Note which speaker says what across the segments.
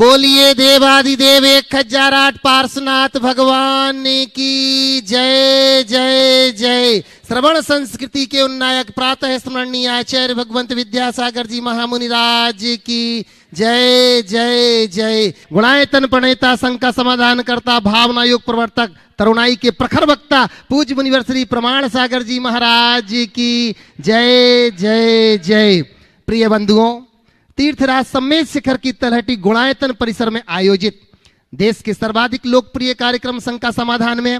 Speaker 1: बोलिए देवादिदेव 1008 पार्श्वनाथ भगवान की जय जय जय। श्रवण संस्कृति के उन्नायक प्रातः स्मरणीय आचार्य भगवंत विद्यासागर जी महामुनिराज की जय जय जय। गुणायतन प्रणेता संघ का समाधान करता भावना योग प्रवर्तक तरुणाई के प्रखर वक्ता पूज्य मुनिवर श्री प्रमाण सागर जी महाराज की जय जय जय। प्रिय बंधुओं, तीर्थराज सम्मेद शिखर की तलहटी गुणायतन परिसर में आयोजित देश के सर्वाधिक लोकप्रिय कार्यक्रम संघ का समाधान में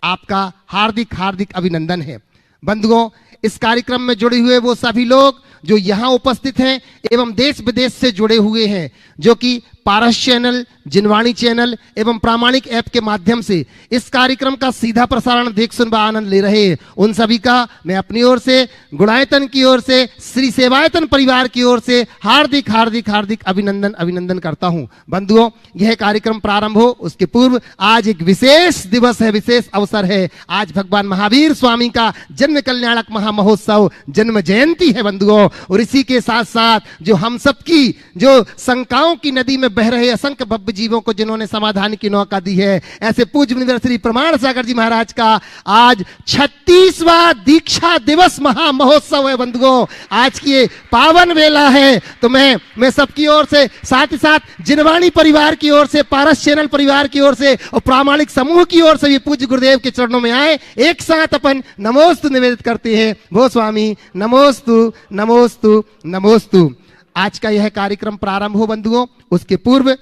Speaker 1: आपका हार्दिक हार्दिक अभिनंदन है। बंधुओं, इस कार्यक्रम में जुड़े हुए वो सभी लोग जो यहाँ उपस्थित हैं एवं देश विदेश से जुड़े हुए हैं, जो कि पारस चैनल, जिनवाणी चैनल एवं प्रामाणिक ऐप के माध्यम से इस कार्यक्रम का सीधा प्रसारण देख सुन व आनंद ले रहे हैं, उन सभी का मैं अपनी ओर से, गुणायतन की ओर से, श्री सेवायतन परिवार की ओर से हार्दिक हार्दिक हार्दिक अभिनंदन करता हूं। बंधुओं, यह कार्यक्रम प्रारंभ हो उसके पूर्व आज एक विशेष दिवस है, विशेष अवसर है। आज भगवान महावीर स्वामी का जन्म कल्याणक महामहोत्सव जन्म जयंती है बंधुओं। और इसी के साथ साथ जो हम सबकी जो शंकाओं की नदी में बह रहे असंख्य भव्य जीवों को जिन्होंने समाधान की नौका दी है, ऐसे पूज्य मुनिवर श्री प्रमाण सागर जी महाराज का आज 36वां दीक्षा दिवस महामहोत्सव है बंधुओं। आज की ये पावन वेला है, तो मैं सबकी ओर से, साथ ही साथ जिनवाणी परिवार की ओर से, पारस चैनल परिवार की ओर से और प्रामाणिक समूह की ओर से भी पूज्य गुरुदेव के चरणों में आए एक साथ अपन नमोस्तु निवेदित करते हैं। वो स्वामी नमोस्तु नमोस्तु नमोस्तु। आज का यह कार्यक्रम प्रारंभ हो बंधुओं, उसके पूर्व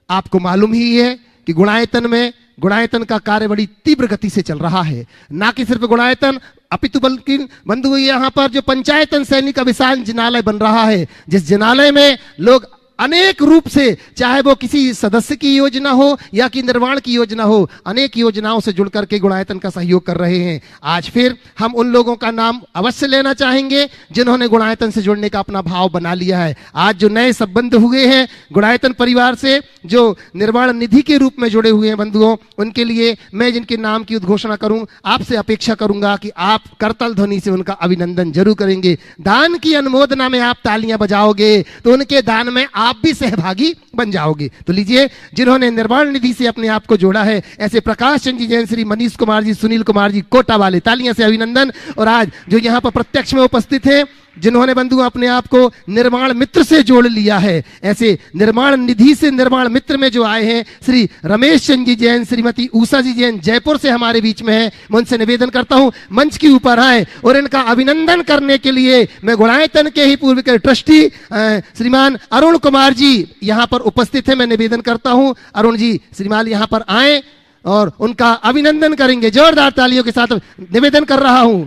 Speaker 1: आपको मालूम ही है कि गुणायतन का कार्य बड़ी तीव्र गति से चल रहा है। ना कि सिर्फ गुणायतन अपितु बल्कि बंधु यहाँ पर जो पंचायतन सैनिक का विशाल जिनालय बन रहा है, जिस जिनालय में लोग अनेक रूप से, चाहे वो किसी सदस्य की योजना हो या कि निर्माण की योजना हो, अनेक योजनाओं से जुड़ करके गुणायतन का सहयोग कर रहे हैं। आज फिर हम उन लोगों का नाम अवश्य लेना चाहेंगे जिन्होंने गुणायतन से जुड़ने का अपना भाव बना लिया है। आज जो नए संबंध हुए हैं गुणायतन परिवार से, जो निर्माण निधि के रूप में जुड़े हुए हैं बंधुओं, उनके लिए मैं जिनके नाम की उद्घोषणा करूं, आपसे अपेक्षा करूंगा कि आप करतल ध्वनि से उनका अभिनंदन जरूर करेंगे। दान की अनुमोदना में आप तालियां बजाओगे तो उनके दान में आप भी सहभागी बन जाओगे। तो लीजिए, जिन्होंने निर्माण निधि से अपने आप को जोड़ा है, ऐसे प्रकाश चंद्र जी जैन, श्री मनीष कुमार जी, सुनील कुमार जी कोटा वाले, तालियां से अभिनंदन। और आज जो यहाँ पर प्रत्यक्ष में उपस्थित हैं, जिन्होंने बंधु अपने आप को निर्माण मित्र से जोड़ लिया है, ऐसे निर्माण निधि से निर्माण मित्र में जो आए हैं, श्री रमेश चंद्र जी जैन, श्रीमती उषा जी जैन जयपुर से हमारे बीच में है। मैं उनसे निवेदन करता हूं मंच के ऊपर आए और इनका अभिनंदन करने के लिए मैं गुणायतन के ही पूर्व के ट्रस्टी श्रीमान अरुण कुमार जी यहाँ पर उपस्थित है। मैं निवेदन करता हूं अरुण जी श्रीमान यहाँ पर आए और उनका अभिनंदन करेंगे। जोरदार तालियों के साथ निवेदन कर रहा हूं,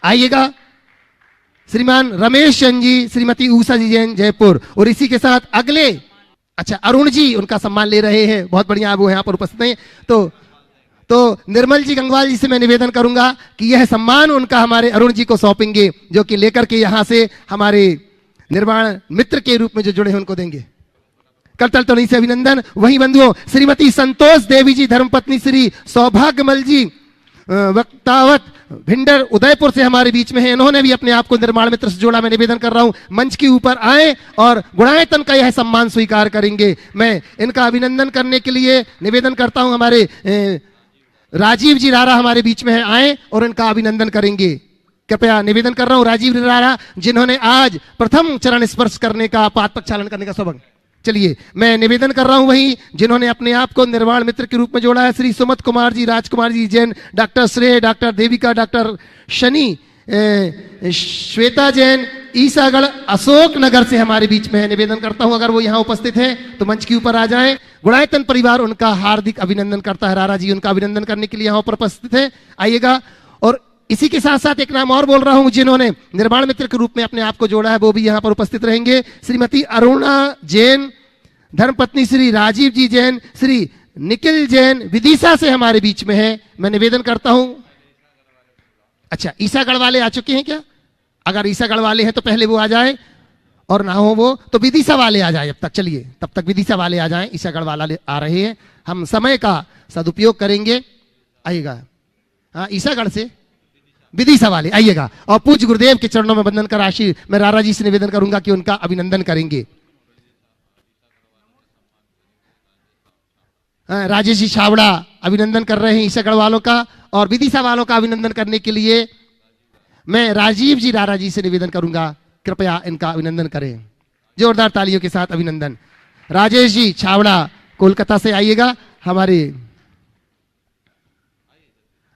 Speaker 1: आइएगा। श्रीमान रमेश चंद जी, श्रीमती उषा जी जैन जयपुर, और इसी के साथ अगले, अच्छा अरुण जी उनका सम्मान ले रहे हैं, बहुत बढ़िया, वो यहाँ पर उपस्थित हैं। तो निर्मल जी गंगवाल जी से मैं निवेदन करूंगा कि यह सम्मान उनका हमारे अरुण जी को सौंपेंगे, जो कि लेकर के यहाँ से हमारे निर्माण मित्र के रूप में जो जुड़े हैं उनको देंगे। करतल ध्वनि से अभिनंदन। वहीं बंधुओं, श्रीमती संतोष देवी जी धर्मपत्नी श्री सौभाग्यमल जी वक्तावत भिंडर उदयपुर से हमारे बीच में है, इन्होंने भी अपने आप को निर्माण मित्र से जोड़ा। मैं निवेदन कर रहा हूं मंच के ऊपर आए और गुणायतन का यह सम्मान स्वीकार करेंगे। मैं इनका अभिनंदन करने के लिए निवेदन करता हूं, हमारे राजीव जी रारा हमारे बीच में है, आए और इनका अभिनंदन करेंगे। कृपया निवेदन कर रहा हूं राजीव रारा, जिन्होंने आज प्रथम चरण स्पर्श करने का, पाद प्रक्षालन करने का सौभाग्य। चलिए, मैं निवेदन कर रहा हूं वही जिन्होंने अपने आप को निर्माण मित्र के रूप में जोड़ा है, श्री सुमत कुमार जी, राजकुमार जी जैन, डॉक्टर श्रेय, डॉक्टर देविका, डॉक्टर शनि, श्वेता जैन, ईसागढ़ अशोक नगर से हमारे बीच में है। निवेदन करता हूं अगर वो यहाँ उपस्थित हैं तो मंच के ऊपर आ जाएं। गुणायतन परिवार उनका हार्दिक अभिनंदन करता है। रारा जी उनका अभिनंदन करने के लिए यहाँ पर उपस्थित है, आइएगा। और इसी के साथ साथ एक नाम और बोल रहा हूं जिन्होंने निर्माण मित्र के रूप में अपने आप को जोड़ा है, वो भी यहां पर उपस्थित रहेंगे। श्रीमती अरुणा जैन, धर्मपत्नी श्री राजीव जी जैन, श्री निखिल जैन विदिशा से हमारे बीच में है। मैं निवेदन करता हूं, अच्छा ईसागढ़ वाले आ चुके हैं क्या? अगर ईसागढ़ वाले हैं तो पहले वो आ जाए, और ना हो वो तो विदिशा वाले आ जाए। अब तक चलिए, तब तक विदिशा वाले आ जाएं, ईसागढ़ वाले आ रहे हैं। हम समय का सदुपयोग करेंगे, आइएगा। हाँ, ईसागढ़ से विदिशा वाले आइएगा और पूज्य गुरुदेव के चरणों में वंदन कर राशि मैं रारा जी से निवेदन करूंगा कि उनका अभिनंदन करेंगे। राजेश जी छावड़ा अभिनंदन कर रहे हैं ईसागढ़ वालों का, और विदिशा वालों का अभिनंदन करने के लिए मैं राजीव जी राणा जी से निवेदन करूंगा, कृपया इनका अभिनंदन करें। जोरदार तालियों के साथ अभिनंदन। राजेश जी छावड़ा कोलकाता से आइएगा, हमारे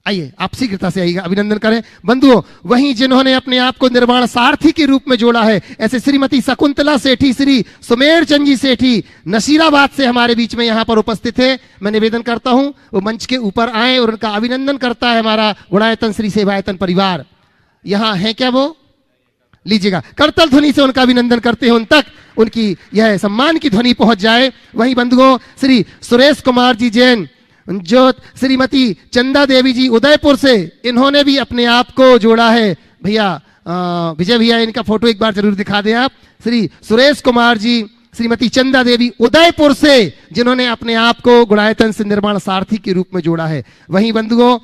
Speaker 1: आइए, आप शीघ्रता से आइएगा, अभिनंदन करें। बंधुओं, वहीं जिन्होंने अपने आप को निर्वाण सारथी के रूप में जोड़ा है, ऐसे श्रीमती शकुंतला सेठी, श्री सुमेर चंद जी सेठी नसीराबाद से हमारे बीच में यहाँ पर उपस्थित है। मैं निवेदन करता हूं वो मंच के ऊपर आए और उनका अभिनंदन करता है हमारा गुणायतन श्री सेवायतन परिवार। यहाँ है क्या वो? लीजिएगा, करतल ध्वनि से उनका अभिनंदन करते हैं, उन तक उनकी यह सम्मान की ध्वनि पहुंच जाए। वहीं बंधुओं, श्री सुरेश कुमार जी जैन, जो श्रीमती चंदा देवी जी उदयपुर से, इन्होंने भी अपने आप को जोड़ा है। भैया विजय भैया, इनका फोटो एक बार जरूर दिखा दें आप। श्री सुरेश कुमार जी, श्रीमती चंदा देवी उदयपुर से, जिन्होंने अपने आप को गुणायतन से निर्माण सारथी के रूप में जोड़ा है। वहीं बंधुओं,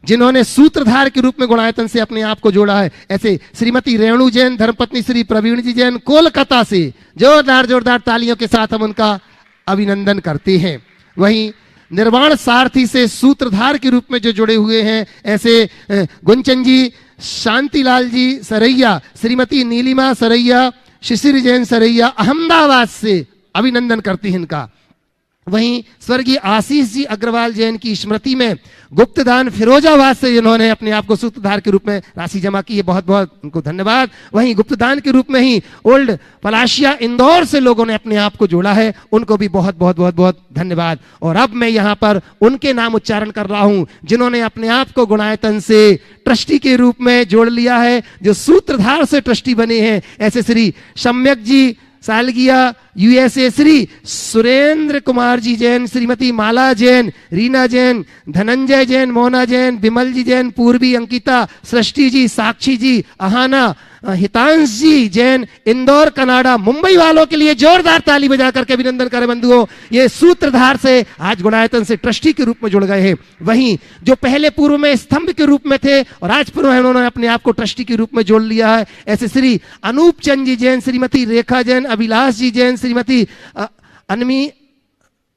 Speaker 1: जिन्होंने सूत्रधार के रूप में गुणायतन से अपने आप को जोड़ा है, ऐसे श्रीमती रेणु जैन, धर्मपत्नी श्री प्रवीण जी जैन कोलकाता से, जोरदार जोरदार तालियों के साथ हम उनका अभिनंदन करते हैं। वहीं निर्वाण सारथी से सूत्रधार के रूप में जो जुड़े हुए हैं, ऐसे गुंचन जी, शांतिलाल जी सरैया, श्रीमती नीलिमा सरैया, शिशिर जैन सरैया अहमदाबाद से, अभिनंदन करती हैं इनका। वहीं स्वर्गीय आशीष जी अग्रवाल जैन की स्मृति में गुप्तदान फिरोजाबाद से जिन्होंने अपने आप को सूत्रधार के रूप में राशि जमा की है, बहुत बहुत उनको धन्यवाद। वहीं गुप्तदान के रूप में ही ओल्ड पलाशिया इंदौर से लोगों ने अपने आप को जोड़ा है, उनको भी बहुत बहुत बहुत बहुत धन्यवाद। और अब मैं यहाँ पर उनके नाम उच्चारण कर रहा हूँ जिन्होंने अपने आप को गुणायतन से ट्रस्टी के रूप में जोड़ लिया है, जो सूत्रधार से ट्रस्टी बने हैं। ऐसे श्री सम्यक जी सालगिया यूएसए, श्री सुरेंद्र कुमार जी जैन, श्रीमती माला जैन, रीना जैन, धनंजय जैन, मोना जैन, विमल जी जैन, पूर्वी अंकिता, सृष्टि जी, साक्षी जी, अहाना, हितांश जी जैन, इंदौर कनाडा। मुंबई वालों के लिए जोरदार ताली बजा करके अभिनंदन करें बंधुओं, ये सूत्रधार से आज गुणायतन से ट्रस्टी के रूप में जुड़ गए हैं। वहीं जो पहले पूर्व में स्तंभ के रूप में थे और आज पूर्व में उन्होंने अपने आप को ट्रस्टी के रूप में जोड़ लिया है, ऐसे श्री अनूप चंद जी जैन, श्रीमती रेखा जैन, अभिलाष जी जैन, श्रीमती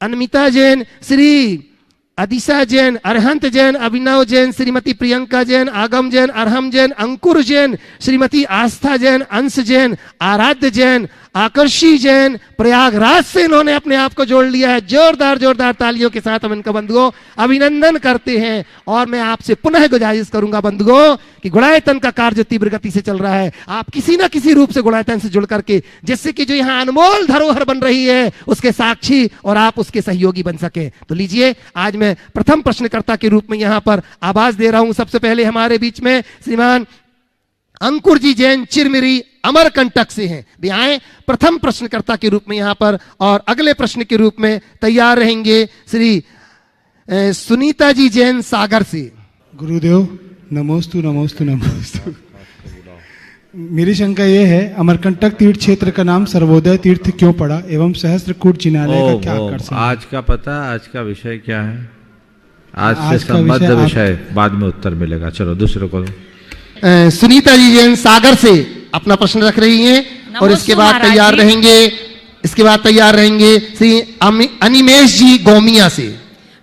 Speaker 1: अनमिता जैन, श्री अदिशा जैन, अरहंत जैन, अभिनव जैन, श्रीमती प्रियंका जैन, आगम जैन, अरहम जैन, अंकुर जैन, श्रीमती आस्था जैन, अंश जैन, आराध्य जैन, आकर्षी जैन, प्रयागराज से इन्होंने अपने आप को जोड़ लिया है। जोरदार जोरदार तालियों के साथ हम इनका बंधुओं अभिनंदन करते हैं। और मैं आपसे पुनः गुजारिश करूंगा बंधुओं कि गुणायतन का कार्य तीव्र गति से चल रहा है, आप किसी ना किसी रूप से गुणायतन से जुड़ करके, जिससे कि जो यहाँ अनमोल धरोहर बन रही है उसके साक्षी और आप उसके सहयोगी बन सके। तो लीजिए, आज मैं प्रथम प्रश्नकर्ता के रूप में यहाँ पर आवाज दे रहा हूं। सबसे पहले हमारे बीच में श्रीमान अंकुर जी जैन चिरमिरी अमरकंटक से हैं, भी आए प्रथम प्रश्नकर्ता के रूप में यहाँ पर। और अगले प्रश्न के रूप में तैयार रहेंगे श्री सुनीता जी जैन सागर से।
Speaker 2: गुरुदेव नमोस्तु नमोस्तु नमोस्तु। मेरी शंका यह है, अमरकंटक तीर्थ क्षेत्र का नाम सर्वोदय तीर्थ क्यों पड़ा एवं सहस्त्रकूट जिनालय का क्या आकर्षण?
Speaker 3: आज का पता, आज का विषय क्या है? आज से संबद्ध विषय बाद में उत्तर मिलेगा। चलो दूसरे को।
Speaker 1: सुनीता जी जैन सागर से अपना प्रश्न रख रही हैं और इसके बाद तैयार रहेंगे श्री अनिमेश जी गोमिया से।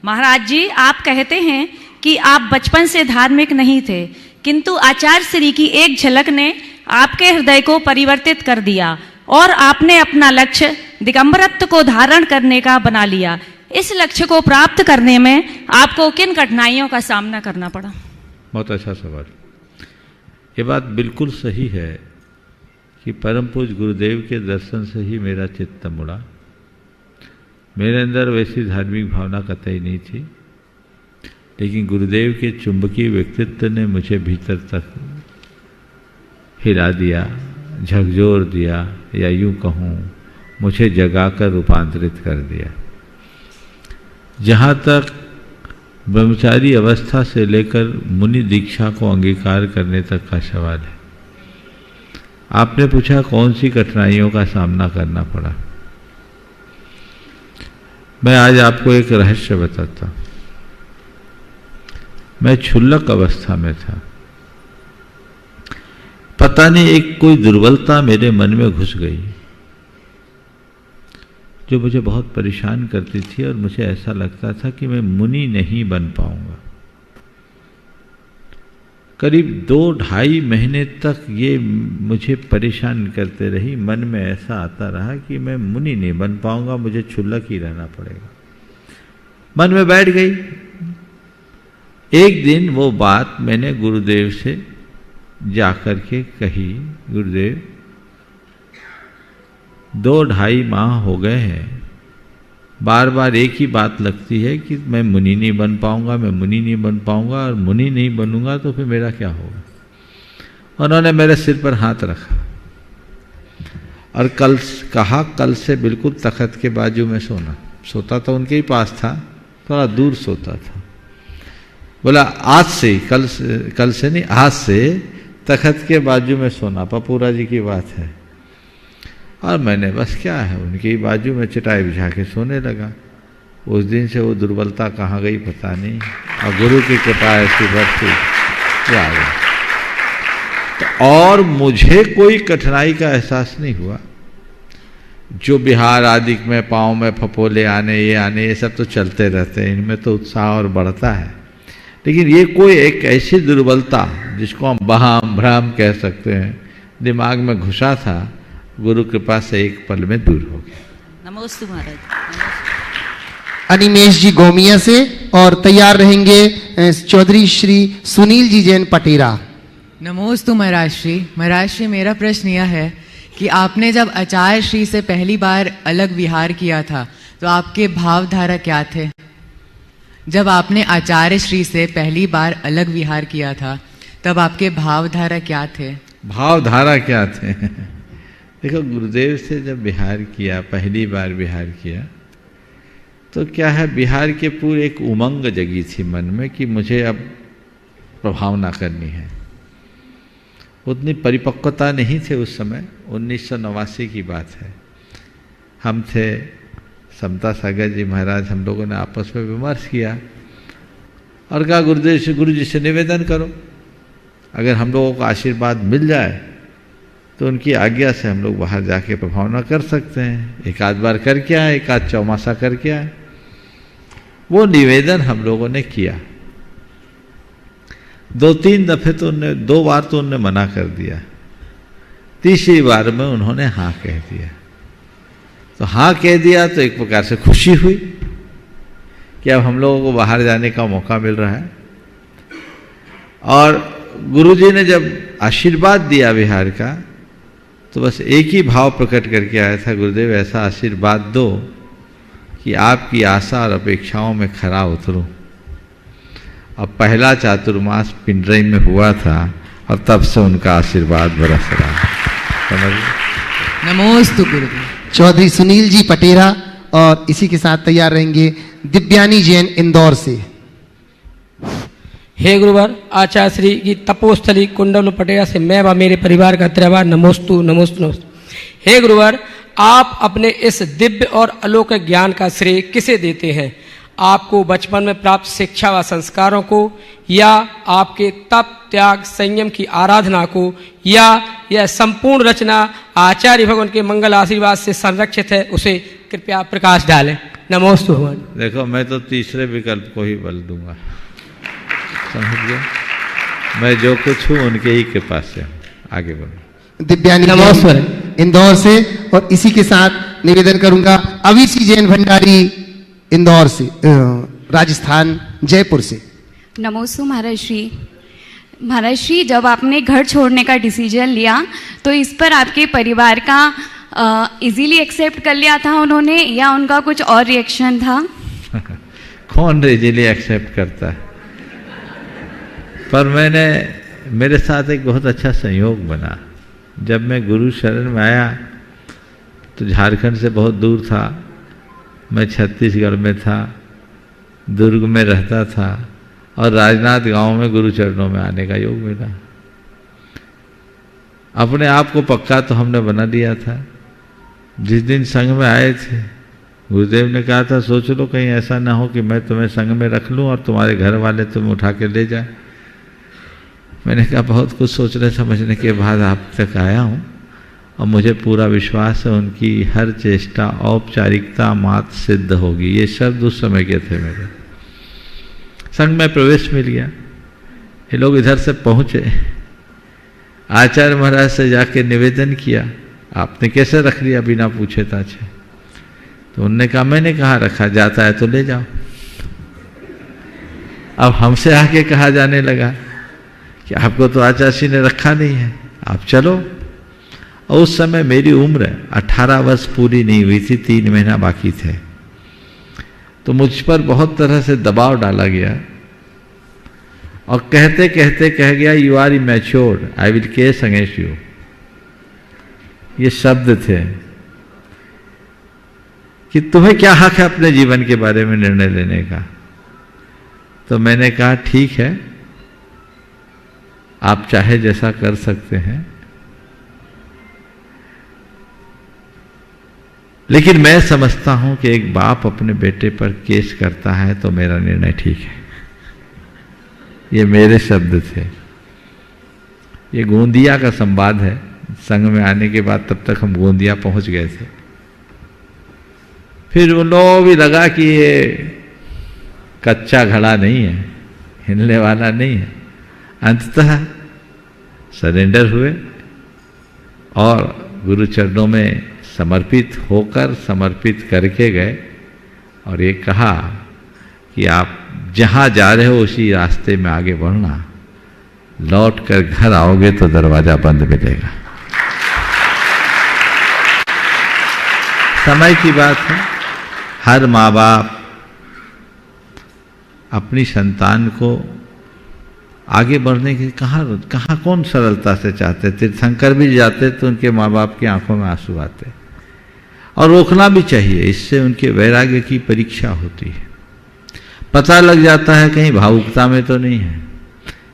Speaker 4: महाराज जी, आप कहते हैं कि आप बचपन से धार्मिक नहीं थे, किंतु आचार्य श्री की एक झलक ने आपके हृदय को परिवर्तित कर दिया और आपने अपना लक्ष्य दिगंबरत्व को धारण करने का बना लिया। इस लक्ष्य को प्राप्त करने में आपको किन कठिनाइयों का सामना करना पड़ा?
Speaker 3: बहुत अच्छा सवाल। ये बात बिल्कुल सही है कि परम पूज्य गुरुदेव के दर्शन से ही मेरा चित्त मुड़ा। मेरे अंदर वैसी धार्मिक भावना कतई नहीं थी, लेकिन गुरुदेव के चुंबकीय व्यक्तित्व ने मुझे भीतर तक हिला दिया, झकझोर दिया, या यूं कहूँ मुझे जगाकर रूपांतरित कर दिया। जहाँ तक ब्रह्मचारी अवस्था से लेकर मुनि दीक्षा को अंगीकार करने तक का सवाल है, आपने पूछा कौन सी कठिनाइयों का सामना करना पड़ा। मैं आज आपको एक रहस्य बताता हूं। मैं क्षुल्लक अवस्था में था, पता नहीं एक कोई दुर्बलता मेरे मन में घुस गई, जो मुझे बहुत परेशान करती थी और मुझे ऐसा लगता था कि मैं मुनि नहीं बन पाऊंगा। करीब 2-2.5 महीने तक ये मुझे परेशान करते रही। मन में ऐसा आता रहा कि मैं मुनि नहीं बन पाऊंगा, मुझे क्षुल्लक ही रहना पड़ेगा। मन में बैठ गई। एक दिन वो बात मैंने गुरुदेव से जाकर के कही, गुरुदेव 2-2.5 माह हो गए हैं, बार बार एक ही बात लगती है कि मैं मुनि नहीं बन पाऊंगा, मैं मुनि नहीं बन पाऊंगा, और मुनि नहीं बनूंगा तो फिर मेरा क्या होगा। उन्होंने मेरे सिर पर हाथ रखा और कल से बिल्कुल तख्त के बाजू में सोना। सोता तो उनके ही पास था, थोड़ा दूर सोता था। बोला आज से, कल से नहीं, आज से तख्त के बाजू में सोना। पपूरा जी की बात है। और मैंने बस क्या है, उनके ही बाजू में चटाई बिछा के सोने लगा। उस दिन से वो दुर्बलता कहाँ गई पता नहीं, और गुरु की कृपा ऐसी बरसी क्या आ गया। तो और मुझे कोई कठिनाई का एहसास नहीं हुआ। जो बिहार आदि में पाँव में फपोले आने, ये सब तो चलते रहते हैं, इनमें तो उत्साह और बढ़ता है। लेकिन ये कोई एक ऐसी दुर्बलता जिसको हम बहाम भ्रम कह सकते हैं, दिमाग में घुसा था, गुरु कृपा से एक पल में दूर हो गया।
Speaker 4: नमोस्तु महाराज।
Speaker 1: अनिमेश जी गोमिया से, और तैयार रहेंगे चौधरी श्री सुनील जी जैन पटेरा।
Speaker 5: नमोस्तु महाराज श्री। महाराज श्री, मेरा प्रश्न यह है कि आपने जब आचार्य श्री से पहली बार अलग विहार किया था तो आपके भावधारा क्या थे? जब आपने आचार्य श्री से पहली बार अलग विहार किया था तब आपके भावधारा क्या थे?
Speaker 3: भावधारा क्या थे? देखो, गुरुदेव से जब बिहार किया, पहली बार बिहार किया, तो क्या है, बिहार के पूरे एक उमंग जगी थी मन में कि मुझे अब प्रभावना करनी है। उतनी परिपक्वता नहीं थे उस समय। 1989 की बात है। हम थे समता सागर जी महाराज, हम लोगों ने आपस में विमर्श किया और कहा गुरुदेव से, गुरु जी से निवेदन करो, अगर हम लोगों को आशीर्वाद मिल जाए तो उनकी आज्ञा से हम लोग बाहर जाके प्रभावना कर सकते हैं। एक आध बार करके आए, एक आध चौमासा करके आए। वो निवेदन हम लोगों ने किया। 2-3 दफे तो उनने, 2 बार तो उनने मना कर दिया, तीसरी बार में उन्होंने हाँ कह दिया। तो हाँ कह दिया तो एक प्रकार से खुशी हुई कि अब हम लोगों को बाहर जाने का मौका मिल रहा है। और गुरुजी ने जब आशीर्वाद दिया बिहार का, तो बस एक ही भाव प्रकट करके आया था, गुरुदेव ऐसा आशीर्वाद दो कि आपकी आशा और अपेक्षाओं में खरा उतरूं। अब पहला चातुर्मास पिंडरई में हुआ था और तब से उनका आशीर्वाद बरस रहा। समझ?
Speaker 5: नमोस्तु गुरुदेव।
Speaker 1: चौधरी सुनील जी पटेरा, और इसी के साथ तैयार रहेंगे दिव्यानी जैन इंदौर से।
Speaker 6: हे गुरुवर, आचार्य श्री की तपोस्थली कुंडल पटेरा से मैं व मेरे परिवार का त्रिवार नमोस्तु नमोस्तु नमोस्तु। हे गुरुवर, आप अपने इस दिव्य और अलौकिक ज्ञान का श्रेय किसे देते हैं? आपको बचपन में प्राप्त शिक्षा व संस्कारों को, या आपके तप त्याग संयम की आराधना को, या यह संपूर्ण रचना आचार्य भगवान के मंगल आशीर्वाद से संरक्षित है? उसे कृपया प्रकाश डालें। नमोस्तु भगवान।
Speaker 3: देखो, मैं तो तीसरे विकल्प को ही बल दूंगा। समझ गए? मैं जो कुछ हूँ उनके ही कृपा से हूँ। आगे बढ़ो।
Speaker 1: दिव्यानी जैन इंदौर से, और इसी के साथ निवेदन करूंगा अविसी जैन भंडारी इंदौर से, राजस्थान जयपुर से।
Speaker 7: नमोस्तु महाराज श्री। महाराज श्री, जब आपने घर छोड़ने का डिसीजन लिया तो इस पर आपके परिवार का इजीली एक्सेप्ट कर लिया था उन्होंने, या उनका कुछ और रिएक्शन था?
Speaker 3: कौन इजीली एक्सेप्ट करता है? पर मेरे साथ एक बहुत अच्छा संयोग बना। जब मैं गुरु शरण में आया तो झारखंड से बहुत दूर था, मैं छत्तीसगढ़ में था, दुर्ग में रहता था, और राजनाथ गांव में गुरु चरणों में आने का योग मिला। अपने आप को पक्का तो हमने बना लिया था। जिस दिन संघ में आए थे, गुरुदेव ने कहा था, सोच लो कहीं ऐसा ना हो कि मैं तुम्हें संघ में रख लूं और तुम्हारे घर वाले तुम्हें उठा के ले जाए। मैंने कहा बहुत कुछ सोचने समझने के बाद आप तक आया हूँ, और मुझे पूरा विश्वास है उनकी हर चेष्टा औपचारिकता मात्र सिद्ध होगी। ये शब्द उस समय के थे मेरे। संघ में प्रवेश मिल गया, ये लोग इधर से पहुंचे, आचार्य महाराज से जाके निवेदन किया, आपने कैसे रख लिया बिना पूछे ताछे? तो उनने कहा मैंने कहा रखा, जाता है तो ले जाओ। अब हमसे आके कहा जाने लगा कि आपको तो आचार्य ने रखा नहीं है, आप चलो। और उस समय मेरी उम्र 18 वर्ष पूरी नहीं हुई थी, 3 महीना बाकी थे। तो मुझ पर बहुत तरह से दबाव डाला गया और कहते कहते कह गया you are immatured, I will case against you. ये शब्द थे कि तुम्हें क्या हक है अपने जीवन के बारे में निर्णय लेने का। तो मैंने कहा ठीक है, आप चाहे जैसा कर सकते हैं, लेकिन मैं समझता हूं कि एक बाप अपने बेटे पर केस करता है तो मेरा निर्णय ठीक है। ये मेरे शब्द थे। ये गोंदिया का संवाद है। संघ में आने के बाद तब तक हम गोंदिया पहुंच गए थे। फिर उन लोगों भी लगा कि ये कच्चा घड़ा नहीं है, हिलने वाला नहीं है। अंततः सरेंडर हुए और गुरु चरणों में समर्पित होकर, समर्पित करके गए और ये कहा कि आप जहां जा रहे हो उसी रास्ते में आगे बढ़ना, लौट कर घर आओगे तो दरवाजा बंद मिलेगा। समय की बात है, हर माँ बाप अपनी संतान को आगे बढ़ने की कहाँ कौन सरलता से चाहते। तीर्थंकर भी जाते तो उनके माँ बाप की आंखों में आंसू आते, और रोकना भी चाहिए, इससे उनके वैराग्य की परीक्षा होती है। पता लग जाता है कहीं भावुकता में तो नहीं है।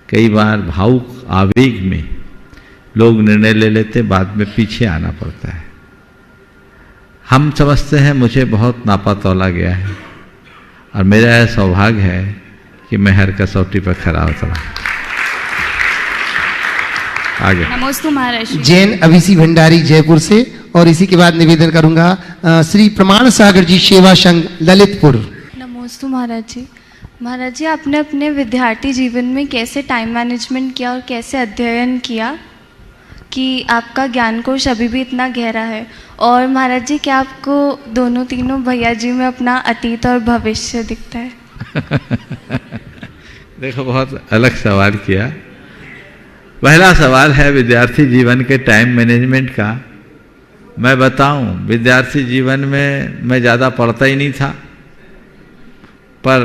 Speaker 3: कई बार भावुक आवेग में लोग निर्णय ले लेते, बाद में पीछे आना पड़ता है। हम समझते हैं मुझे बहुत नापा तोला गया है, और मेरा यह सौभाग्य है कि मैं हर कसौटी पर खरा उतरा। आगे
Speaker 7: नमोस्तु महाराज।
Speaker 1: जैन अभिषेक भंडारी जयपुर से, और इसी के बाद निवेदन करूंगा श्री प्रमाण सागर जी सेवा संघ ललितपुर।
Speaker 8: नमोस्तु महाराज जी। महाराज जी, आपने अपने विद्यार्थी जीवन में कैसे टाइम मैनेजमेंट किया और कैसे अध्ययन किया कि आपका ज्ञान कोश अभी भी इतना गहरा है? और महाराज जी, क्या आपको दोनों तीनों भैया जी में अपना अतीत और भविष्य दिखता है?
Speaker 3: देखो, बहुत अलग सवाल किया। पहला सवाल है विद्यार्थी जीवन के टाइम मैनेजमेंट का। मैं बताऊं, विद्यार्थी जीवन में मैं ज़्यादा पढ़ता ही नहीं था, पर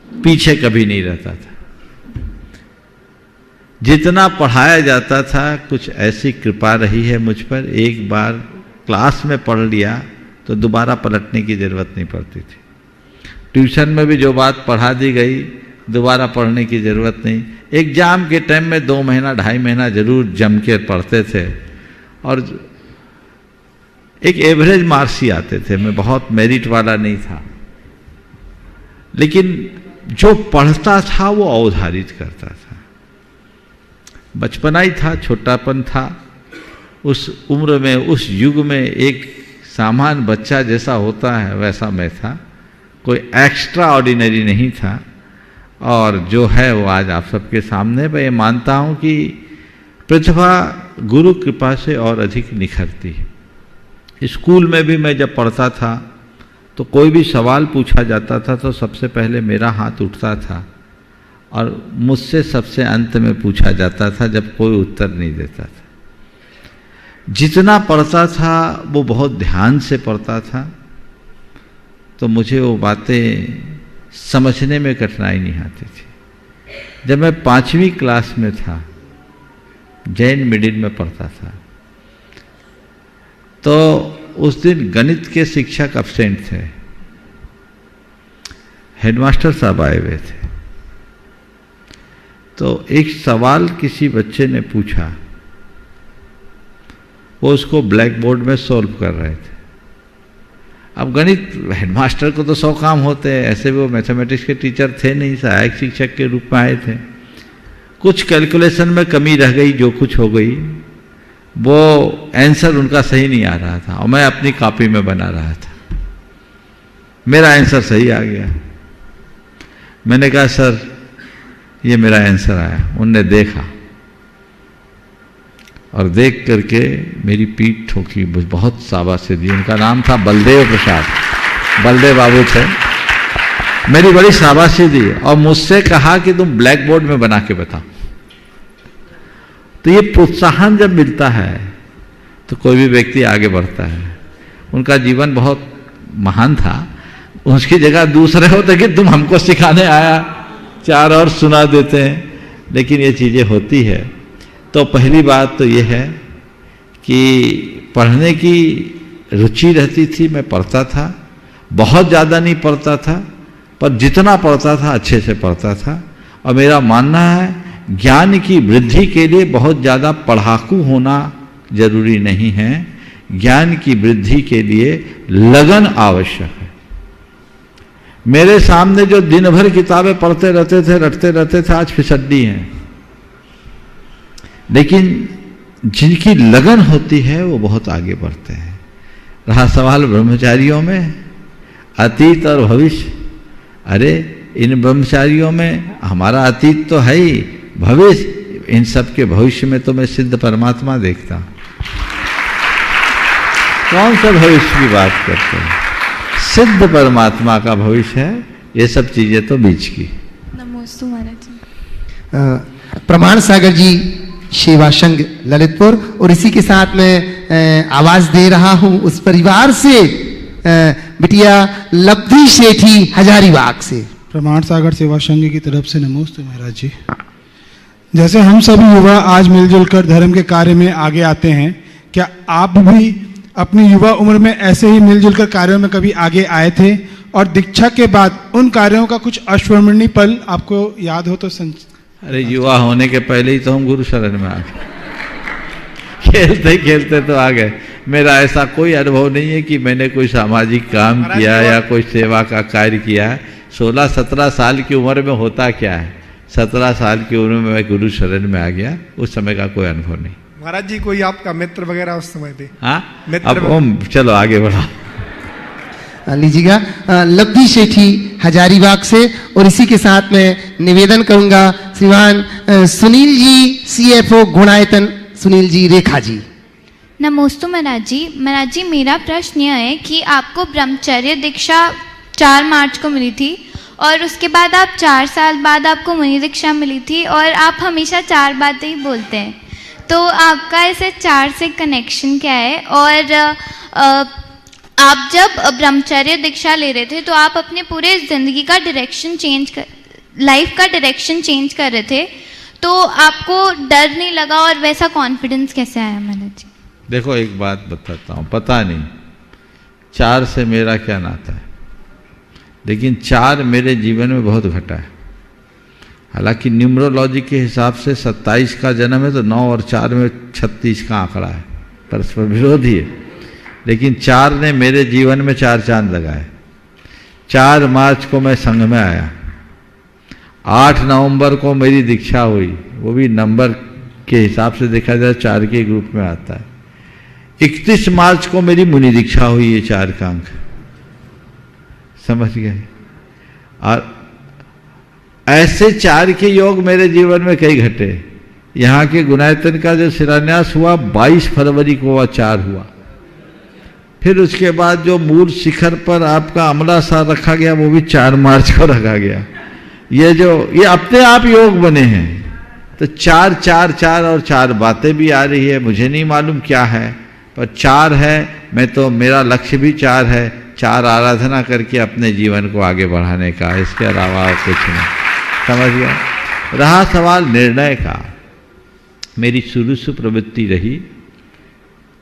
Speaker 3: पीछे कभी नहीं रहता था। जितना पढ़ाया जाता था, कुछ ऐसी कृपा रही है मुझ पर, एक बार क्लास में पढ़ लिया तो दोबारा पलटने की ज़रूरत नहीं पड़ती थी। ट्यूशन में भी जो बात पढ़ा दी गई, दोबारा पढ़ने की ज़रूरत नहीं। एग्ज़ाम के टाइम में 2 महीना 2.5 महीना जरूर जम के पढ़ते थे, और एक एवरेज मार्क्स ही आते थे। मैं बहुत मेरिट वाला नहीं था, लेकिन जो पढ़ता था वो अवधारित करता था। बचपना ही था, छोटापन था। उस उम्र में, उस युग में एक सामान्य बच्चा जैसा होता है वैसा मैं था, कोई एक्स्ट्रा ऑर्डिनरी नहीं था। और जो है वो आज आप सबके सामने। मैं ये मानता हूँ कि प्रतिभा गुरु कृपा से और अधिक निखरती है। स्कूल में भी मैं जब पढ़ता था तो कोई भी सवाल पूछा जाता था तो सबसे पहले मेरा हाथ उठता था, और मुझसे सबसे अंत में पूछा जाता था जब कोई उत्तर नहीं देता था। जितना पढ़ता था वो बहुत ध्यान से पढ़ता था, तो मुझे वो बातें समझने में कठिनाई नहीं आती थी। जब मैं 5वीं क्लास में था, जैन मिडिल में पढ़ता था, तो उस दिन गणित के शिक्षक एब्सेंट थे। हेडमास्टर साहब आए हुए थे। तो एक सवाल किसी बच्चे ने पूछा, वो उसको ब्लैक बोर्ड में सॉल्व कर रहे थे। अब गणित हेडमास्टर को तो 100 काम होते हैं, ऐसे वो मैथमेटिक्स के टीचर थे नहीं, सहायक शिक्षक के रूप में आए थे। कुछ कैलकुलेशन में कमी रह गई, जो कुछ हो गई, वो आंसर उनका सही नहीं आ रहा था और मैं अपनी कॉपी में बना रहा था। मेरा आंसर सही आ गया। मैंने कहा सर ये मेरा आंसर आया। उनने देखा और देख करके मेरी पीठ ठोकी, बहुत शाबाशी दी। उनका नाम था बलदेव प्रसाद, बलदेव बाबू थे। मेरी बड़ी शाबाशी दी और मुझसे कहा कि तुम ब्लैक बोर्ड में बना के बताओ। तो ये प्रोत्साहन जब मिलता है तो कोई भी व्यक्ति आगे बढ़ता है। उनका जीवन बहुत महान था। उसकी जगह दूसरे होते कि तुम हमको सिखाने आया, चार और सुना देते हैं, लेकिन ये चीज़ें होती है। तो पहली बात तो ये है कि पढ़ने की रुचि रहती थी, मैं पढ़ता था, बहुत ज़्यादा नहीं पढ़ता था, पर जितना पढ़ता था अच्छे से पढ़ता था। और मेरा मानना है ज्ञान की वृद्धि के लिए बहुत ज़्यादा पढ़ाकू होना जरूरी नहीं है। ज्ञान की वृद्धि के लिए लगन आवश्यक है। मेरे सामने जो दिन भर किताबें पढ़ते रहते थे, रटते रहते थे, आज फिसड्डी हैं। लेकिन जिनकी लगन होती है वो बहुत आगे बढ़ते हैं। रहा सवाल ब्रह्मचारियों में, अतीत और भविष्य। अरे इन ब्रह्मचारियों में हमारा अतीत तो है ही, भविष्य, इन सब के भविष्य में तो मैं सिद्ध परमात्मा देखता हूं। कौन सा भविष्य की बात करते हैं? सिद्ध परमात्मा का भविष्य है। ये सब चीजें तो बीच की।
Speaker 8: नमोस्तु महाराज जी।
Speaker 1: प्रमाण सागर जी सेवा संघ ललितपुर, और इसी के साथ मैं आवाज दे रहा हूं उस परिवार से, बिटिया लब्धि सेठी हजारीबाग से।
Speaker 2: प्रमाण सागर सेवा संघ की तरफ से नमोस्तु महाराज जी। जैसे हम सभी युवा आज मिलजुल कर धर्म के कार्य में आगे आते हैं, क्या आप भी अपनी युवा उम्र में ऐसे ही मिलजुल कर कार्यों में कभी आगे आए थे? और दीक्षा के बाद उन कार्यों का कुछ अविस्मरणीय पल आपको याद हो तो
Speaker 3: अरे युवा होने के पहले ही तो हम गुरु शरण में आ गए। खेलते खेलते तो आ गए। मेरा ऐसा कोई अनुभव नहीं है कि मैंने कोई सामाजिक काम किया या कोई सेवा का कार्य किया है। 16-17 साल की उम्र में होता क्या है, 17 साल की उम्र में मैं गुरु शरण में आ गया। उस समय का कोई अनुभव नहीं।
Speaker 9: महाराज जी कोई आपका मित्र वगैरह उस समय पे?
Speaker 3: हाँ,
Speaker 9: मित्र
Speaker 3: अब चलो आगे बढ़ा
Speaker 1: लीजिएगा। लब्धि सेठी हजारीबाग से, और इसी के साथ मैं निवेदन करूंगा श्रीमान सुनील जी CFO गुणायतन, सुनील जी रेखा जी।
Speaker 10: नमोस्तु महाराज जी। महाराज जी मेरा प्रश्न यह है कि आपको ब्रह्मचर्य दीक्षा 4 मार्च को मिली थी और उसके बाद आप 4 साल बाद आपको मुनि दीक्षा मिली थी, और आप हमेशा 4 बातें ही बोलते हैं। तो आपका ऐसे 4 से कनेक्शन क्या है? और आप जब ब्रह्मचर्य दीक्षा ले रहे थे तो आप अपने पूरे जिंदगी का डायरेक्शन लाइफ का डायरेक्शन चेंज कर रहे थे, तो आपको डर नहीं लगा और वैसा कॉन्फिडेंस कैसे आया महाराज जी?
Speaker 3: देखो एक बात बताता हूँ, पता नहीं 4 से मेरा क्या नाता है, लेकिन 4 मेरे जीवन में बहुत घटा है। हालांकि न्यूमरोलॉजी के हिसाब से 27 का जन्म है तो 9 और 4 में 36 का आंकड़ा है, परस्पर विरोधी है। लेकिन 4 ने मेरे जीवन में 4 चांद लगाए। 4 मार्च को मैं संघ में आया, 8 नवंबर को मेरी दीक्षा हुई, वो भी नंबर के हिसाब से देखा जाए 4 के ग्रुप में आता है। 31 मार्च को मेरी मुनि दीक्षा हुई, ये 4 का अंक, समझ गए। और ऐसे 4 के योग मेरे जीवन में कई घटे। यहाँ के गुणायतन का जो शिलान्यास हुआ 22 फरवरी को वह 4 हुआ। फिर उसके बाद जो मूल शिखर पर आपका अमला सा रखा गया वो भी 4 मार्च को रखा गया। ये अपने आप योग बने हैं। तो 4 4 4 और 4 बातें भी आ रही है, मुझे नहीं मालूम क्या है, पर 4 है। मैं तो मेरा लक्ष्य भी 4 है, 4 आराधना करके अपने जीवन को आगे बढ़ाने का, इसके अलावा कुछ नहीं, समझ गया। रहा सवाल निर्णय का, मेरी शुरू से प्रवृत्ति रही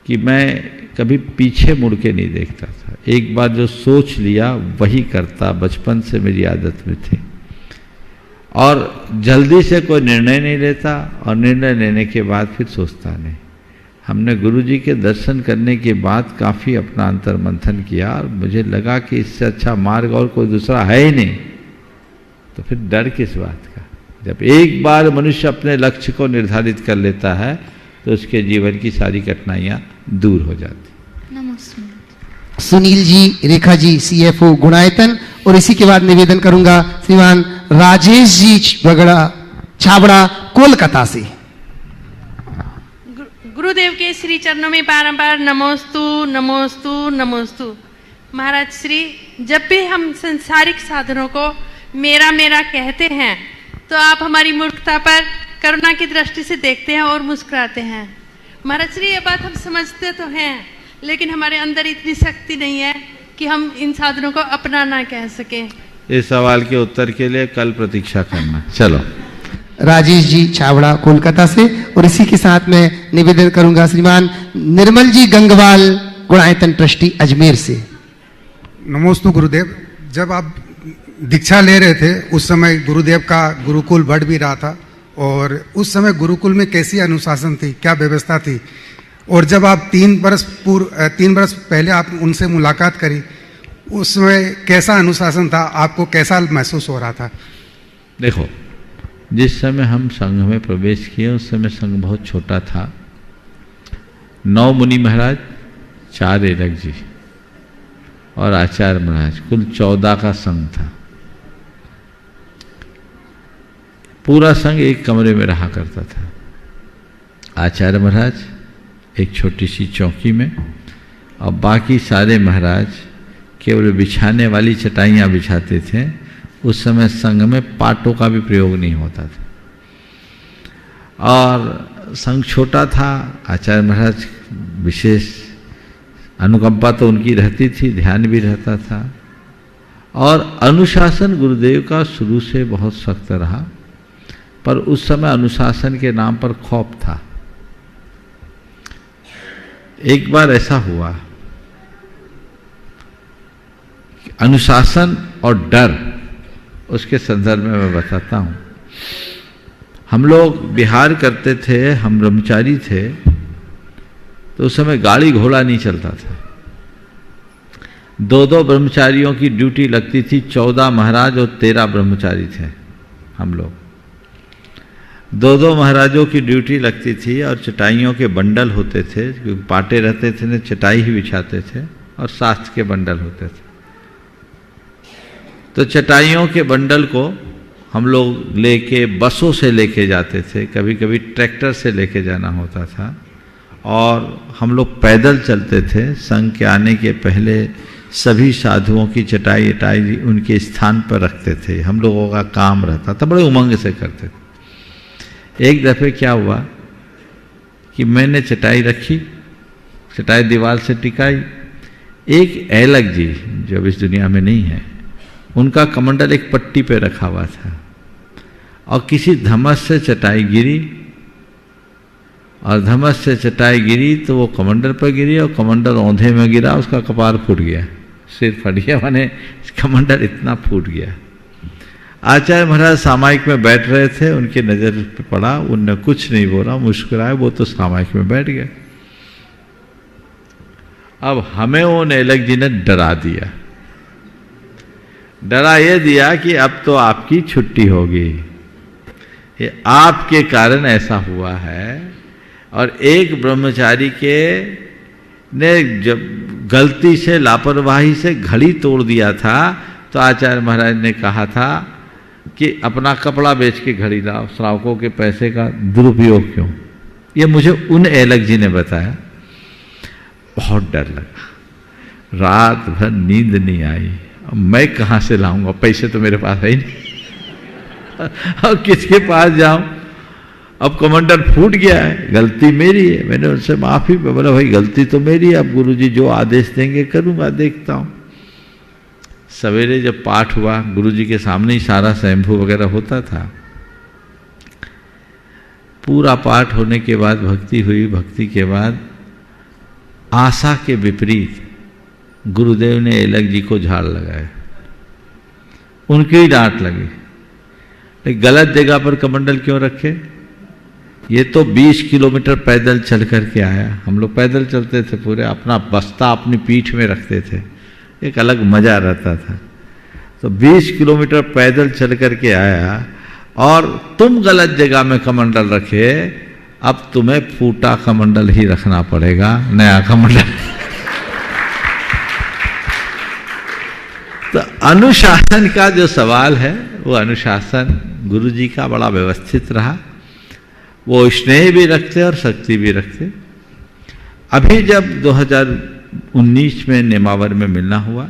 Speaker 3: कि मैं कभी पीछे मुड़ के नहीं देखता था। एक बार जो सोच लिया वही करता, बचपन से मेरी आदत में थी। और जल्दी से कोई निर्णय नहीं लेता, और निर्णय लेने के बाद फिर सोचता नहीं। हमने गुरुजी के दर्शन करने के बाद काफ़ी अपना अंतर मंथन किया, और मुझे लगा कि इससे अच्छा मार्ग और कोई दूसरा है ही नहीं। तो फिर डर किस बात का? जब एक बार मनुष्य अपने लक्ष्य को निर्धारित कर लेता है तो उसके जीवन की सारी कठिनाइयाँ दूर हो जाती।
Speaker 10: नमस्ते।
Speaker 1: सुनील जी, रेखा जी, CFO गुणायतन, और इसी के बाद निवेदन करूंगा श्रीमान राजेश जी छाबड़ा कोलकाता से।
Speaker 11: गुरुदेव के श्री चरणों में बारंबार नमोस्तु नमोस्तु नमोस्तु। महाराज श्री, जब भी हम संसारिक साधनों को मेरा मेरा कहते हैं तो आप हमारी मूर्खता पर करुणा की दृष्टि से देखते हैं और मुस्कुराते हैं। महाराज श्री, ये बात हम समझते तो हैं, लेकिन हमारे अंदर इतनी शक्ति नहीं है कि हम इन साधनों को अपना ना कह सकें।
Speaker 3: इस सवाल के उत्तर के लिए कल प्रतीक्षा करना। चलो।
Speaker 1: राजेश जी छाबड़ा कोलकाता से, और इसी के साथ में निवेदन करूंगा श्रीमान निर्मल जी गंगवाल गुणायतन ट्रस्टी अजमेर से।
Speaker 12: नमोस्तु गुरुदेव। जब आप दीक्षा ले रहे थे उस समय गुरुदेव का गुरुकुल बढ़ भी रहा था, और उस समय गुरुकुल में कैसी अनुशासन थी, क्या व्यवस्था थी, और जब आप 3 बरस पहले आप उनसे मुलाकात करी उस समय कैसा अनुशासन था, आपको कैसा महसूस हो रहा था?
Speaker 3: देखो, जिस समय हम संघ में प्रवेश किए उस समय संघ बहुत छोटा था। 9 मुनि महाराज, 4 एलक जी और आचार्य महाराज, कुल 14 का संघ था। पूरा संघ एक कमरे में रहा करता था। आचार्य महाराज एक छोटी सी चौकी में, और बाकी सारे महाराज केवल बिछाने वाली चटाइयाँ बिछाते थे। उस समय संघ में पाटों का भी प्रयोग नहीं होता था, और संघ छोटा था। आचार्य महाराज विशेष अनुकंपा तो उनकी रहती थी, ध्यान भी रहता था, और अनुशासन गुरुदेव का शुरू से बहुत सख्त रहा। पर उस समय अनुशासन के नाम पर खौफ था। एक बार ऐसा हुआ, अनुशासन और डर, उसके संदर्भ में मैं बताता हूँ। हम लोग बिहार करते थे, हम ब्रह्मचारी थे, तो उस समय गाड़ी घोड़ा नहीं चलता था। 2 ब्रह्मचारियों की ड्यूटी लगती थी। 14 महाराज और 13 ब्रह्मचारी थे हम लोग। 2 महाराजों की ड्यूटी लगती थी, और चटाइयों के बंडल होते थे, क्योंकि पाटे रहते थे न, चटाई ही बिछाते थे, और शास्त्र के बंडल होते थे। तो चटाइयों के बंडल को हम लोग लेके बसों से लेके जाते थे, कभी कभी ट्रैक्टर से लेके जाना होता था, और हम लोग पैदल चलते थे। संघ के आने के पहले सभी साधुओं की चटाई अटाई उनके स्थान पर रखते थे। हम लोगों का काम रहता था, बड़े उमंग से करते थे। एक दफ़े क्या हुआ कि मैंने चटाई रखी, चटाई दीवार से टिकाई। एक ऐलक जी जो अब इस दुनिया में नहीं है, उनका कमंडल एक पट्टी पे रखा हुआ था, और किसी धमस से चटाई गिरी, और धमस से चटाई गिरी तो वो कमंडल पर गिरी, और कमंडल औंधे में गिरा, उसका कपार फूट गया, सिर फट गया, माने कमंडल इतना फूट गया। आचार्य महाराज सामायिक में बैठ रहे थे, उनकी नज़र पे पड़ा, उनने कुछ नहीं बोला, मुस्कुराए, वो तो सामायिक में बैठ गए। अब हमें वो ऐलक जी ने डरा दिया। डरा ये दिया कि अब तो आपकी छुट्टी होगी, ये आपके कारण ऐसा हुआ है। और एक ब्रह्मचारी के ने जब गलती से, लापरवाही से घड़ी तोड़ दिया था, तो आचार्य महाराज ने कहा था कि अपना कपड़ा बेच के घड़ी लाओ, श्रावकों के पैसे का दुरुपयोग क्यों। ये मुझे उन ऐलक जी ने बताया। बहुत डर लगा, रात भर नींद नहीं आई। अब मैं कहाँ से लाऊंगा, पैसे तो मेरे पास है ही नहीं, अब किसके पास जाऊं। अब कमंडल फूट गया है, गलती मेरी है। मैंने उनसे माफी बोला, भाई गलती तो मेरी है, अब गुरुजी जो आदेश देंगे करूंगा, देखता हूं। सवेरे जब पाठ हुआ, गुरुजी के सामने ही सारा स्वयंभू वगैरह होता था। पूरा पाठ होने के बाद भक्ति हुई। भक्ति के बाद आशा के विपरीत गुरुदेव ने ऐलक जी को झाड़ लगाया, उनकी ही डांट लगी। लेकिन गलत जगह पर कमंडल क्यों रखे। ये तो 20 किलोमीटर पैदल चल करके आया। हम लोग पैदल चलते थे, पूरे अपना बस्ता अपनी पीठ में रखते थे, एक अलग मजा रहता था। तो 20 किलोमीटर पैदल चल करके आया, और तुम गलत जगह में कमंडल रखे, अब तुम्हें फूटा कमंडल ही रखना पड़ेगा, नया कमंडल। तो अनुशासन का जो सवाल है, वो अनुशासन गुरु जी का बड़ा व्यवस्थित रहा। वो स्नेह भी रखते और शक्ति भी रखते। अभी जब 2019 में नेमावर में मिलना हुआ,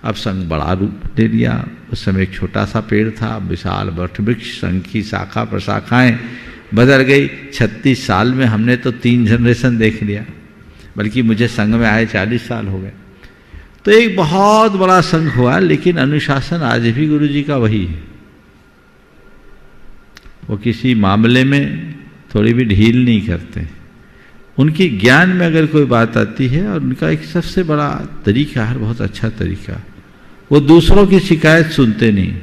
Speaker 3: अब संघ बड़ा रूप ले लिया। उस समय एक छोटा सा पेड़ था, विशाल वट वृक्ष, संघ की शाखा प्रशाखाएं बदल गई। 36 साल में हमने तो 3 जनरेशन देख लिया, बल्कि मुझे संघ में आए 40 साल हो गए। तो एक बहुत बड़ा संघ हुआ, लेकिन अनुशासन आज भी गुरु जी का वही है। वो किसी मामले में थोड़ी भी ढील नहीं करते। उनकी ज्ञान में अगर कोई बात आती है, और उनका एक सबसे बड़ा तरीका है, बहुत अच्छा तरीका, वो दूसरों की शिकायत सुनते नहीं।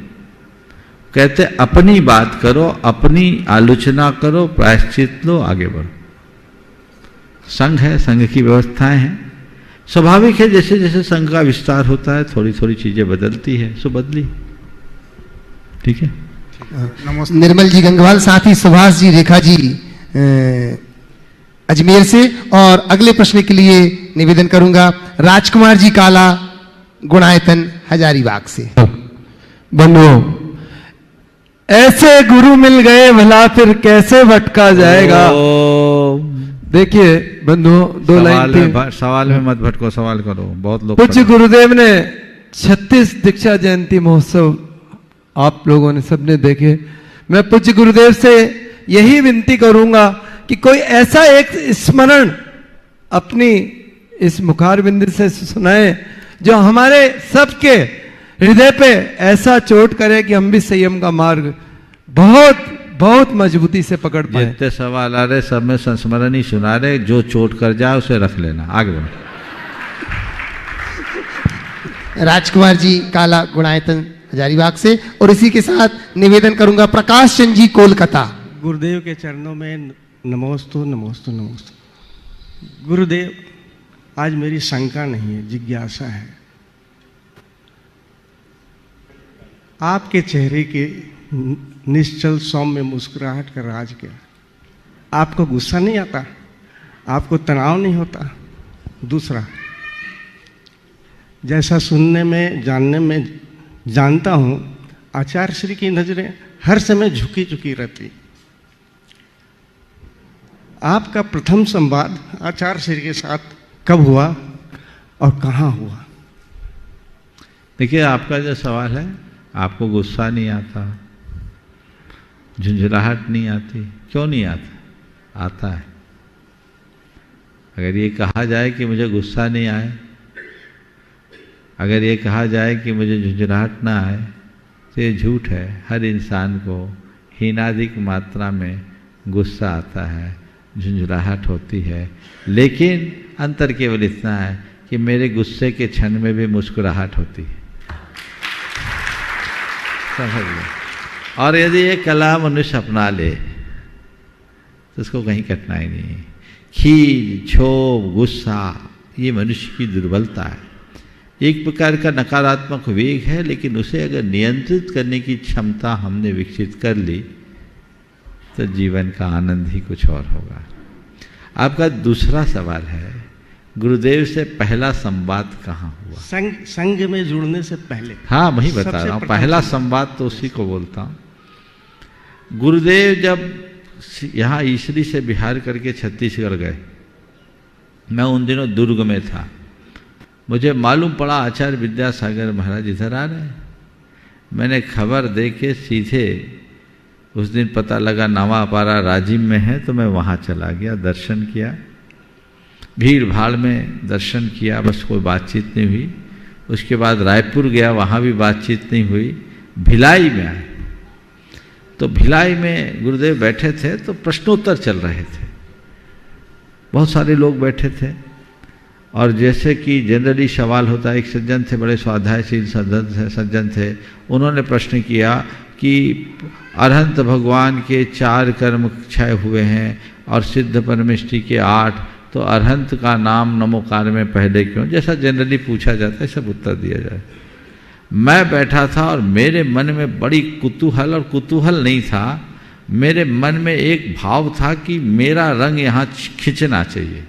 Speaker 3: कहते अपनी बात करो, अपनी आलोचना करो, प्रायश्चित लो, आगे बढ़ो। संघ है, संघ की व्यवस्थाएं हैं। स्वाभाविक है, जैसे जैसे संघ का विस्तार होता है थोड़ी थोड़ी चीजें बदलती है, सो बदली। ठीक है।
Speaker 1: निर्मल जी गंगवाल, साथ ही सुभाष जी, रेखा जी अजमेर से। और अगले प्रश्न के लिए निवेदन करूंगा राजकुमार जी काला, गुणायतन, हजारीबाग से।
Speaker 13: बंधुओं, ऐसे गुरु मिल गए भला फिर कैसे भटका जाएगा। देखिए बंधुओं, 2 लाइन
Speaker 3: सवाल में मत भटको, सवाल करो। बहुत लोग
Speaker 13: पूज्य गुरुदेव ने 36 दीक्षा जयंती महोत्सव आप लोगों ने सबने देखे। मैं पूज्य गुरुदेव से यही विनती करूंगा कि कोई ऐसा एक स्मरण अपनी इस मुखारबिंद से सुनाए जो हमारे सबके हृदय पे ऐसा चोट करे कि हम भी संयम का मार्ग बहुत बहुत मजबूती से पकड़ पाए।
Speaker 3: जितने सवाल आ रहे सब में संस्मरण ही सुना रहे, जो चोट कर जाए उसे रख लेना। आगे बढ़ो।
Speaker 1: राजकुमार जी काला, गुणायतन, हजारीबाग से। और इसी के साथ निवेदन करूंगा प्रकाश चंद जी, कोलकाता।
Speaker 14: गुरुदेव के चरणों में नमोस्तु नमोस्तु नमोस्तु। गुरुदेव, आज मेरी शंका नहीं है, जिज्ञासा है। आपके चेहरे के निश्चल सौम्य मुस्कुराहट का राज क्या? आपको गुस्सा नहीं आता? आपको तनाव नहीं होता? दूसरा, जैसा सुनने में, जानने में जानता हूं, आचार्य श्री की नजरें हर समय झुकी झुकी रहती। आपका प्रथम संवाद आचार्य श्री के साथ कब हुआ और कहाँ हुआ?
Speaker 3: देखिए, आपका जो सवाल है, आपको गुस्सा नहीं आता, झुंझुलाहट नहीं आती। क्यों नहीं आता? आता है। अगर ये कहा जाए कि मुझे गुस्सा नहीं आए, अगर ये कहा जाए कि मुझे झुंझुलाहट ना आए, तो ये झूठ है। हर इंसान को हीनाधिक मात्रा में गुस्सा आता है, झुंझुलाहट होती है, लेकिन अंतर केवल इतना है कि मेरे गुस्से के क्षण में भी मुस्कुराहट होती है। समझ लो। और यदि ये कला मनुष्य अपना ले तो उसको कहीं कठिनाई नहीं। खीज, क्षोभ, गुस्सा ये मनुष्य की दुर्बलता है, एक प्रकार का नकारात्मक वेग है, लेकिन उसे अगर नियंत्रित करने की क्षमता हमने विकसित कर ली तो जीवन का आनंद ही कुछ और होगा। आपका दूसरा सवाल है, गुरुदेव से पहला संवाद कहाँ हुआ?
Speaker 14: संघ में जुड़ने से पहले।
Speaker 3: हाँ, वही बता रहा हूँ, पहला संवाद तो उसी को बोलता हूँ। गुरुदेव जब यहाँ ईसरी से बिहार करके छत्तीसगढ़ गए, मैं उन दिनों दुर्ग में था। मुझे मालूम पड़ा आचार्य विद्यासागर महाराज इधर आ रहे हैं। मैंने खबर दे के सीधे उस दिन पता लगा नवापारा राजिम में है, तो मैं वहाँ चला गया, दर्शन किया। भीड़ भाड़ में दर्शन किया, बस कोई बातचीत नहीं हुई। उसके बाद रायपुर गया, वहाँ भी बातचीत नहीं हुई। भिलाई में आए तो भिलाई में गुरुदेव बैठे थे, तो प्रश्नोत्तर चल रहे थे, बहुत सारे लोग बैठे थे। और जैसे कि जनरली सवाल होता है, एक सज्जन थे, बड़े स्वाध्यायशील सज्जन थे, उन्होंने प्रश्न किया कि अरहंत भगवान के 4 कर्म क्षय हुए हैं और सिद्ध परमेष्टि के 8, तो अरहंत का नाम नमोकार में पहले क्यों? जैसा जनरली पूछा जाता है सब उत्तर दिया जाए। मैं बैठा था और मेरे मन में बड़ी कुतूहल, और कुतूहल नहीं था, मेरे मन में एक भाव था कि मेरा रंग यहाँ खिंचना चाहिए।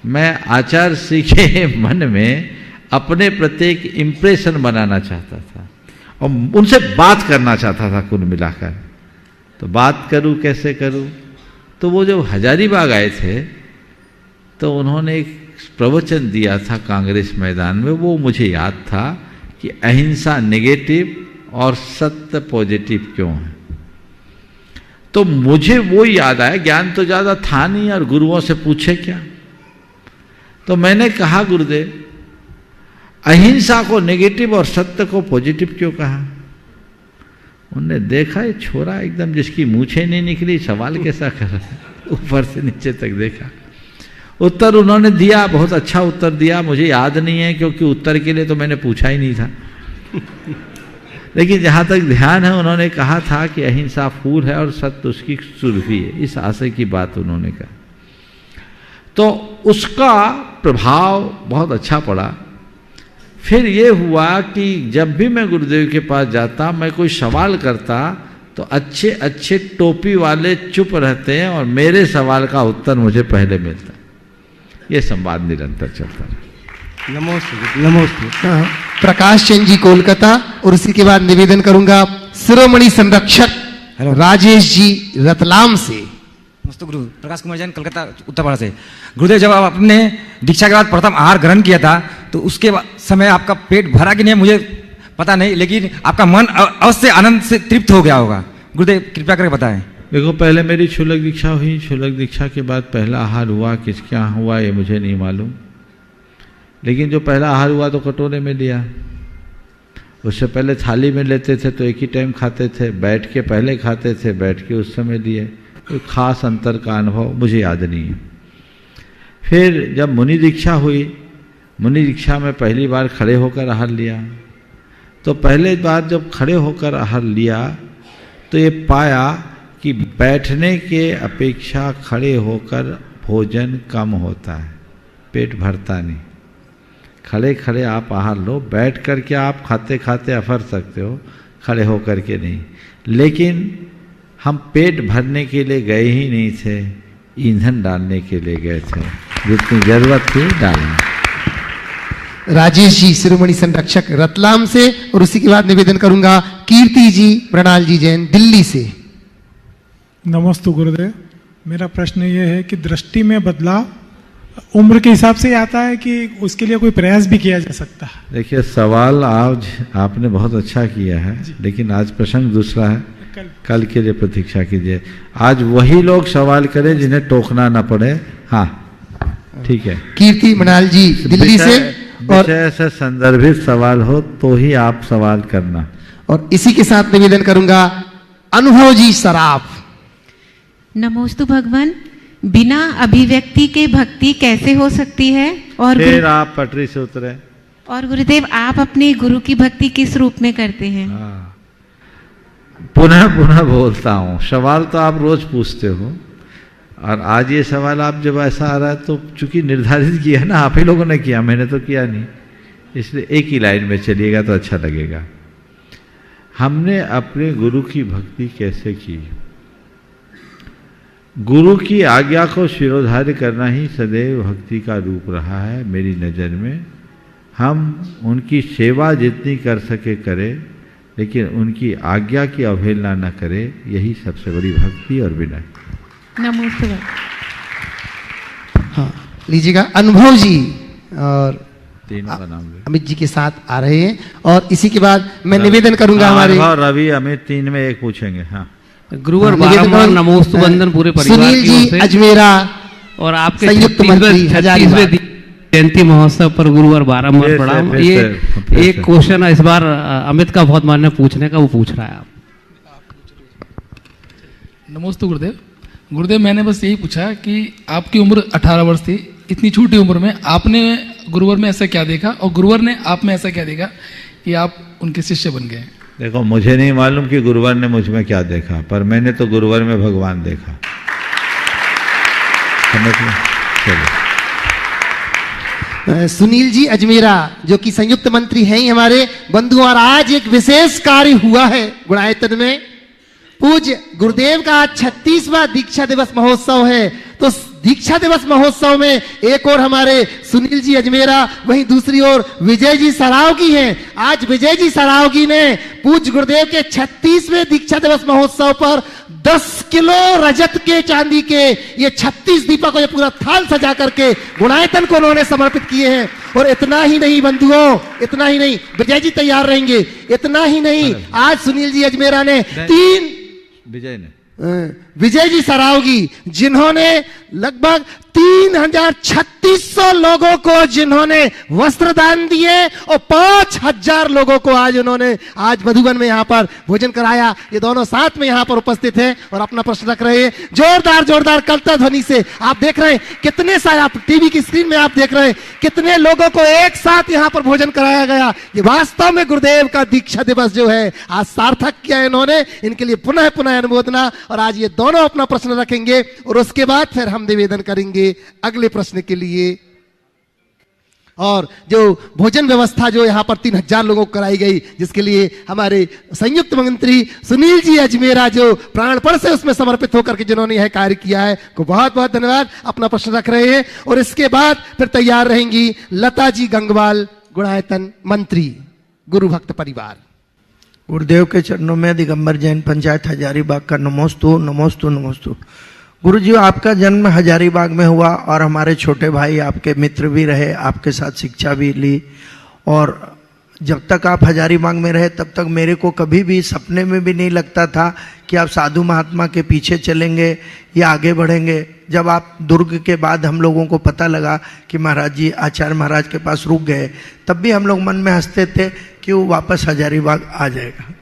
Speaker 3: मैं आचार्य श्री के मन में अपने प्रति एक इम्प्रेशन बनाना चाहता था और उनसे बात करना चाहता था कुल मिलाकर। तो बात करूं कैसे करूं, तो वो जब हजारीबाग आए थे तो उन्होंने एक प्रवचन दिया था कांग्रेस मैदान में, वो मुझे याद था कि अहिंसा नेगेटिव और सत्य पॉजिटिव क्यों है। तो मुझे वो याद आया, ज्ञान तो ज़्यादा था नहीं और गुरुओं से पूछे क्या। तो मैंने कहा गुरुदेव अहिंसा को नेगेटिव और सत्य को पॉजिटिव क्यों कहा। उन्होंने देखा ये छोरा एकदम जिसकी मूछें नहीं निकली सवाल कैसा कर रहा है, ऊपर से नीचे तक देखा। उत्तर उन्होंने दिया, बहुत अच्छा उत्तर दिया, मुझे याद नहीं है क्योंकि उत्तर के लिए तो मैंने पूछा ही नहीं था। लेकिन जहाँ तक ध्यान है उन्होंने कहा था कि अहिंसा फूल है और सत्य उसकी सुरभि है, इस आशय की बात उन्होंने कहा। तो उसका प्रभाव बहुत अच्छा पड़ा। फिर ये हुआ कि जब भी मैं गुरुदेव के पास जाता, मैं कोई सवाल करता तो अच्छे अच्छे टोपी वाले चुप रहते हैं और मेरे सवाल का उत्तर मुझे पहले मिलता। ये संवाद निरंतर चलता रहा।
Speaker 14: नमस्ते नमस्ते।
Speaker 1: प्रकाश चंद जी कोलकाता, और उसी के बाद निवेदन करूंगा शिरोमणि संरक्षक राजेश जी रतलाम से।
Speaker 15: नमस्ते गुरु, प्रकाश कुमार जैन कलकत्ता उत्तर भारत से। गुरुदेव जब आप अपने दीक्षा के बाद प्रथम आहार ग्रहण किया था तो उसके समय आपका पेट भरा कि नहीं मुझे पता नहीं, लेकिन आपका मन अवश्य आनंद से तृप्त हो गया होगा। गुरुदेव कृपया करके बताएं।
Speaker 3: देखो पहले मेरी क्षुलक दीक्षा हुई, क्षुलक दीक्षा के बाद पहला आहार हुआ, किस क्या हुआ ये मुझे नहीं मालूम, लेकिन जो पहला आहार हुआ तो कटोरे में लिया। उससे पहले थाली में लेते थे तो एक ही टाइम खाते थे, बैठ के पहले खाते थे, बैठ के उस समय लिए। कोई खास अंतर का अनुभव मुझे याद नहीं है। फिर जब मुनि दीक्षा हुई, मुनि दीक्षा में पहली बार खड़े होकर आहार लिया। तो पहले बार जब खड़े होकर आहार लिया तो ये पाया कि बैठने के अपेक्षा खड़े होकर भोजन कम होता है, पेट भरता नहीं। खड़े खड़े आप आहार लो, बैठ कर के आप खाते खाते अफर सकते हो, खड़े होकर के नहीं। लेकिन हम पेट भरने के लिए गए ही नहीं थे, ईंधन डालने के लिए गए थे, जितनी जरूरत थी डालना।
Speaker 1: राजेश जी शिरोमणि संरक्षक रतलाम से, और उसी के बाद निवेदन करूंगा कीर्ति जी मृणाल जी जैन दिल्ली से।
Speaker 2: नमस्ते गुरुदेव, मेरा प्रश्न ये है कि दृष्टि में बदलाव उम्र के हिसाब से आता है कि उसके लिए कोई प्रयास भी किया जा सकता है?
Speaker 3: देखिए सवाल आज आपने बहुत अच्छा किया है, लेकिन आज प्रसंग दूसरा है, कल के लिए प्रतीक्षा कीजिए। आज वही लोग सवाल करें जिन्हें टोकना ना पड़े। हाँ ठीक है।
Speaker 1: कीर्ति मृणाल जी दिल्ली से, और
Speaker 3: विषय से संदर्भित सवाल हो तो ही आप सवाल करना।
Speaker 1: और इसी के साथ निवेदन करूंगा अनुभव जी सराफ।
Speaker 16: नमोस्तु भगवान, बिना अभिव्यक्ति के भक्ति कैसे हो सकती है? और
Speaker 3: फिर आप पटरी से उतरे।
Speaker 16: और गुरुदेव आप अपने गुरु की भक्ति किस रूप में करते हैं?
Speaker 3: पुनः पुनः बोलता हूँ, सवाल तो आप रोज पूछते हो और आज ये सवाल आप जब ऐसा आ रहा है तो चूंकि निर्धारित किया ना आप ही लोगों ने किया, मैंने तो किया नहीं, इसलिए एक ही लाइन में चलिएगा तो अच्छा लगेगा। हमने अपने गुरु की भक्ति कैसे की? गुरु की आज्ञा को शिरोधार्य करना ही सदैव भक्ति का रूप रहा है मेरी नज़र में। हम उनकी सेवा जितनी कर सके करें, लेकिन उनकी आज्ञा की अवहेलना न करें, यही सबसे बड़ी भक्ति और विनय।
Speaker 16: नमस्ते।
Speaker 1: हाँ लीजिएगा अनुभव जी और
Speaker 3: तीनों का नाम
Speaker 1: अमित जी के साथ आ रहे हैं, और इसी के बाद मैं निवेदन करूंगा हमारे
Speaker 3: रवि अमित तीन में एक पूछेंगे। हाँ
Speaker 17: गुरुवर बारंबार नमोस्तु वंदन पूरे परिवार
Speaker 1: सुनील जी अजमेरा
Speaker 17: और आपके
Speaker 1: संयुक्त मंत्री
Speaker 17: 36वें जयंती महोत्सव पर गुरुवर बारंबार प्रणाम। ये एक क्वेश्चन इस बार अमित का बहुत मान्य पूछने का, वो पूछ रहा है आप।
Speaker 18: नमोस्तु गुरुदेव। गुरुदेव मैंने बस यही पूछा कि आपकी उम्र 18 वर्ष थी, इतनी छोटी उम्र में आपने गुरुवर में ऐसा क्या देखा और गुरुवर ने आप में ऐसा क्या देखा कि आप उनके शिष्य बन गए?
Speaker 3: देखो मुझे नहीं मालूम कि गुरुवर ने मुझ में क्या देखा, पर मैंने तो गुरुवर में भगवान देखा। समझ लो।
Speaker 1: सुनील जी अजमेरा जो कि संयुक्त मंत्री हैं ही हमारे बंधु, और आज एक विशेष कार्य हुआ है गुणायतन में। पूज्य गुरुदेव का आज 36वां दीक्षा दिवस महोत्सव है। तो दीक्षा दिवस महोत्सव में एक और हमारे सुनील जी अजमेरा, वहीं दूसरी ओर विजय जी सरावगी हैं। आज विजय जी सरावगी ने पूज्य गुरुदेव के 36वें दीक्षा दिवस महोत्सव पर 10 किलो रजत के चांदी के ये 36 दीपक को ये पूरा थाल सजा करके गुणायतन को उन्होंने समर्पित किए हैं। और इतना ही नहीं बंधुओं, इतना ही नहीं, विजय जी तैयार रहेंगे, इतना ही नहीं, आज सुनील जी अजमेरा ने विजय जी सरावगी जिन्होंने लगभग 3600 लोगों को जिन्होंने वस्त्र दान दिए और 5000 लोगों को आज उन्होंने आज मधुबन में यहाँ पर भोजन कराया। ये दोनों साथ में यहाँ पर उपस्थित हैं और अपना प्रश्न रख रहे हैं। जोरदार जोरदार कलता ध्वनि से आप देख रहे हैं कितने सारे, आप टीवी की स्क्रीन में आप देख रहे हैं कितने लोगों को एक साथ यहाँ पर भोजन कराया गया। ये वास्तव में गुरुदेव का दीक्षा दिवस जो है आज सार्थक किया इन्होंने, इनके लिए पुनः पुनः अनुमोदना। और आज ये दोनों अपना प्रश्न रखेंगे और उसके बाद फिर हम निवेदन करेंगे अगले प्रश्न के लिए। और जो भोजन व्यवस्था जो यहाँ पर 3000 लोगों को कराई गई, जिसके लिए हमारे संयुक्त मंत्री सुनील जी अजमेरा जो प्राणपण से उसमें समर्पित होकर के जिन्होंने यह कार्य किया है, को बहुत बहुत धन्यवाद। अपना प्रश्न रख रहे हैं और इसके बाद फिर तैयार रहेंगी लता जी गंगवाल, गुणायतन मंत्री, गुरु भक्त परिवार।
Speaker 19: गुरुदेव के चरणों में दिगंबर जैन पंचायत हजारीबाग का नमोस्तु नमोस्तु नमोस्तु। गुरु जी, आपका जन्म हजारीबाग में हुआ और हमारे छोटे भाई आपके मित्र भी रहे, आपके साथ शिक्षा भी ली। और जब तक आप हजारीबाग में रहे तब तक मेरे को कभी भी सपने में भी नहीं लगता था कि आप साधु महात्मा के पीछे चलेंगे या आगे बढ़ेंगे। जब आप दुर्ग के बाद हम लोगों को पता लगा कि महाराज जी आचार्य महाराज के पास रुक गए, तब भी हम लोग मन में हंसते थे कि वो वापस हजारीबाग आ जाएगा,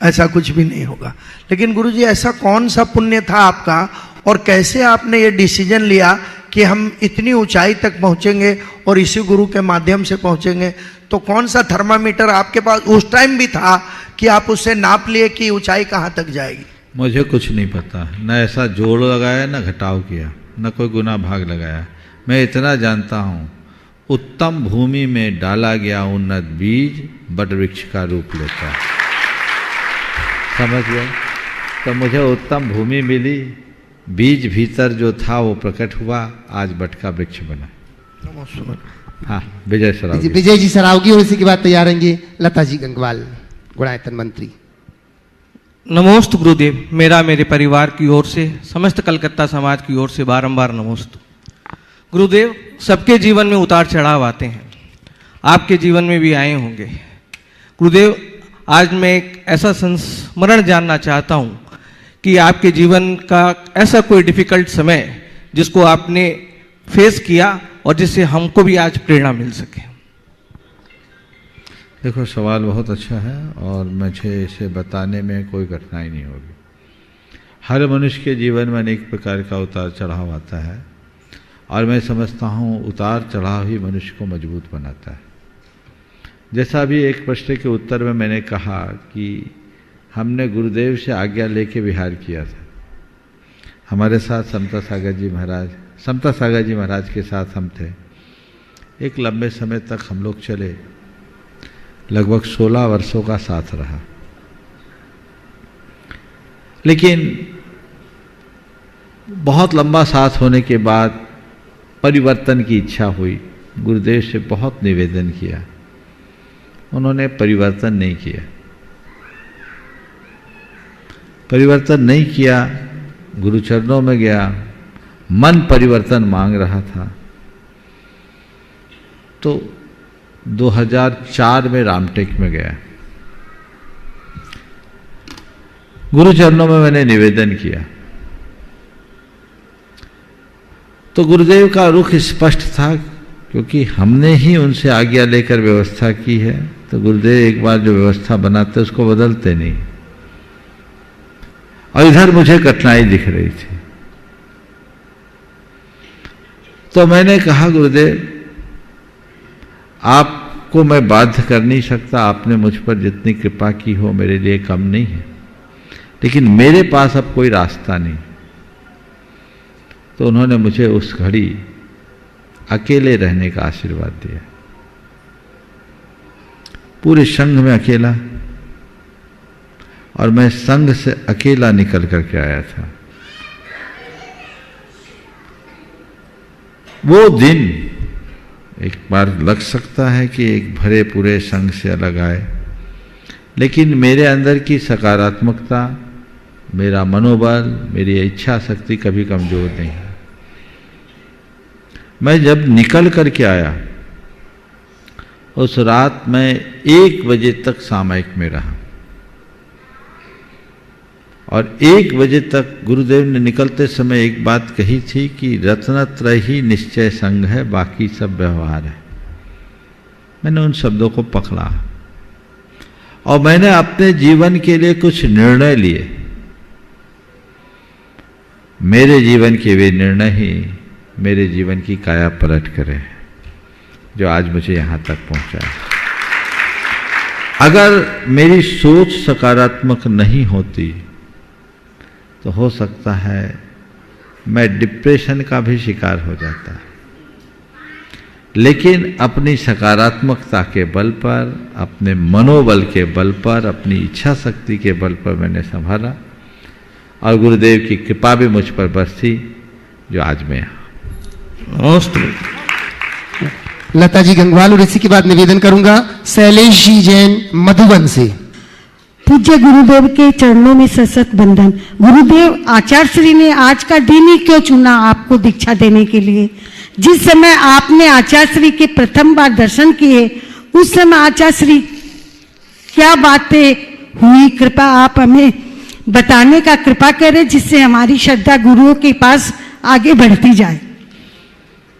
Speaker 19: ऐसा कुछ भी नहीं होगा। लेकिन गुरु जी, ऐसा कौन सा पुण्य था आपका और कैसे आपने ये डिसीजन लिया कि हम इतनी ऊंचाई तक पहुंचेंगे और इसी गुरु के माध्यम से पहुंचेंगे? तो कौन सा थर्मामीटर आपके पास उस टाइम भी था कि आप उससे नाप लिए कि ऊंचाई कहाँ तक जाएगी?
Speaker 3: मुझे कुछ नहीं पता, न ऐसा जोड़ लगाया न घटाव किया, न कोई गुना भाग लगाया। मैं इतना जानता हूँ, उत्तम भूमि में डाला गया उन्नत बीज बट वृक्ष का रूप लेता है। समझ गए? तो मुझे उत्तम भूमि मिली, बीज भीतर जो था वो प्रकट हुआ, आज बट का वृक्ष बना। हाँ, विजय सरावगी।
Speaker 1: विजय जी सरावगी और इसी के बाद तैयार रहेंगे लता जी गंगवाल, गुणायतन मंत्री।
Speaker 20: नमोस्तु गुरुदेव, मेरा मेरे परिवार की ओर से, समस्त कलकत्ता समाज की ओर से बारंबार नमोस्तु। गुरुदेव, सबके जीवन में उतार चढ़ाव आते हैं, आपके जीवन में भी आए होंगे। गुरुदेव, आज मैं एक ऐसा संस्मरण जानना चाहता हूँ कि आपके जीवन का ऐसा कोई डिफिकल्ट समय जिसको आपने फेस किया और जिससे हमको भी आज प्रेरणा मिल सके।
Speaker 3: देखो, सवाल बहुत अच्छा है और मुझे इसे बताने में कोई कठिनाई नहीं होगी। हर मनुष्य के जीवन में अनेक प्रकार का उतार चढ़ाव आता है और मैं समझता हूँ उतार चढ़ाव ही मनुष्य को मजबूत बनाता है। जैसा भी एक प्रश्न के उत्तर में मैंने कहा कि हमने गुरुदेव से आज्ञा लेके विहार किया था। हमारे साथ समता सागर जी महाराज के साथ हम थे। एक लंबे समय तक हम लोग चले, लगभग 16 वर्षों का साथ रहा। लेकिन बहुत लंबा साथ होने के बाद परिवर्तन की इच्छा हुई। गुरुदेव से बहुत निवेदन किया, उन्होंने परिवर्तन नहीं किया। परिवर्तन नहीं किया, गुरुचरणों में गया, मन परिवर्तन मांग रहा था। तो 2004 में रामटेक में गया, गुरुचरणों में मैंने निवेदन किया। तो गुरुदेव का रुख स्पष्ट था, क्योंकि हमने ही उनसे आज्ञा लेकर व्यवस्था की है। तो गुरुदेव एक बार जो व्यवस्था बनाते उसको बदलते नहीं। और इधर मुझे कठिनाई दिख रही थी, तो मैंने कहा गुरुदेव, आपको मैं बाध्य कर नहीं सकता, आपने मुझ पर जितनी कृपा की हो मेरे लिए कम नहीं है, लेकिन मेरे पास अब कोई रास्ता नहीं। तो उन्होंने मुझे उस घड़ी अकेले रहने का आशीर्वाद दिया, पूरे संघ में अकेला। और मैं संघ से अकेला निकल करके आया था। वो दिन एक बार लग सकता है कि एक भरे पूरे संघ से अलग आए, लेकिन मेरे अंदर की सकारात्मकता, मेरा मनोबल, मेरी इच्छा शक्ति कभी कमजोर नहीं है। मैं जब निकल करके आया उस रात मैं 1 बजे तक सामयिक में रहा और 1 बजे तक गुरुदेव ने निकलते समय एक बात कही थी कि रत्नत्रय ही निश्चय संग है, बाकी सब व्यवहार है। मैंने उन शब्दों को पकड़ा और मैंने अपने जीवन के लिए कुछ निर्णय लिए। मेरे जीवन के वे निर्णय ही मेरे जीवन की काया पलट करे जो आज मुझे यहां तक पहुंचा है। अगर मेरी सोच सकारात्मक नहीं होती तो हो सकता है मैं डिप्रेशन का भी शिकार हो जाता, लेकिन अपनी सकारात्मकता के बल पर, अपने मनोबल के बल पर, अपनी इच्छा शक्ति के बल पर मैंने संभाला और गुरुदेव की कृपा भी मुझ पर बरसी जो आज मैं यहाँ।
Speaker 1: लता जी गंगवाल और इसी के बाद निवेदन करूंगा शैलेश जी जैन मधुबन से।
Speaker 21: पूज्य गुरुदेव के चरणों में सशत बंधन। गुरुदेव, आचार्य श्री ने आज का दिन ही क्यों चुना आपको दीक्षा देने के लिए? जिस समय आपने आचार्य श्री के प्रथम बार दर्शन किए उस समय आचार्य श्री क्या बातें हुई, कृपा आप हमें बताने का कृपा करें जिससे हमारी श्रद्धा गुरुओं के पास आगे बढ़ती जाए।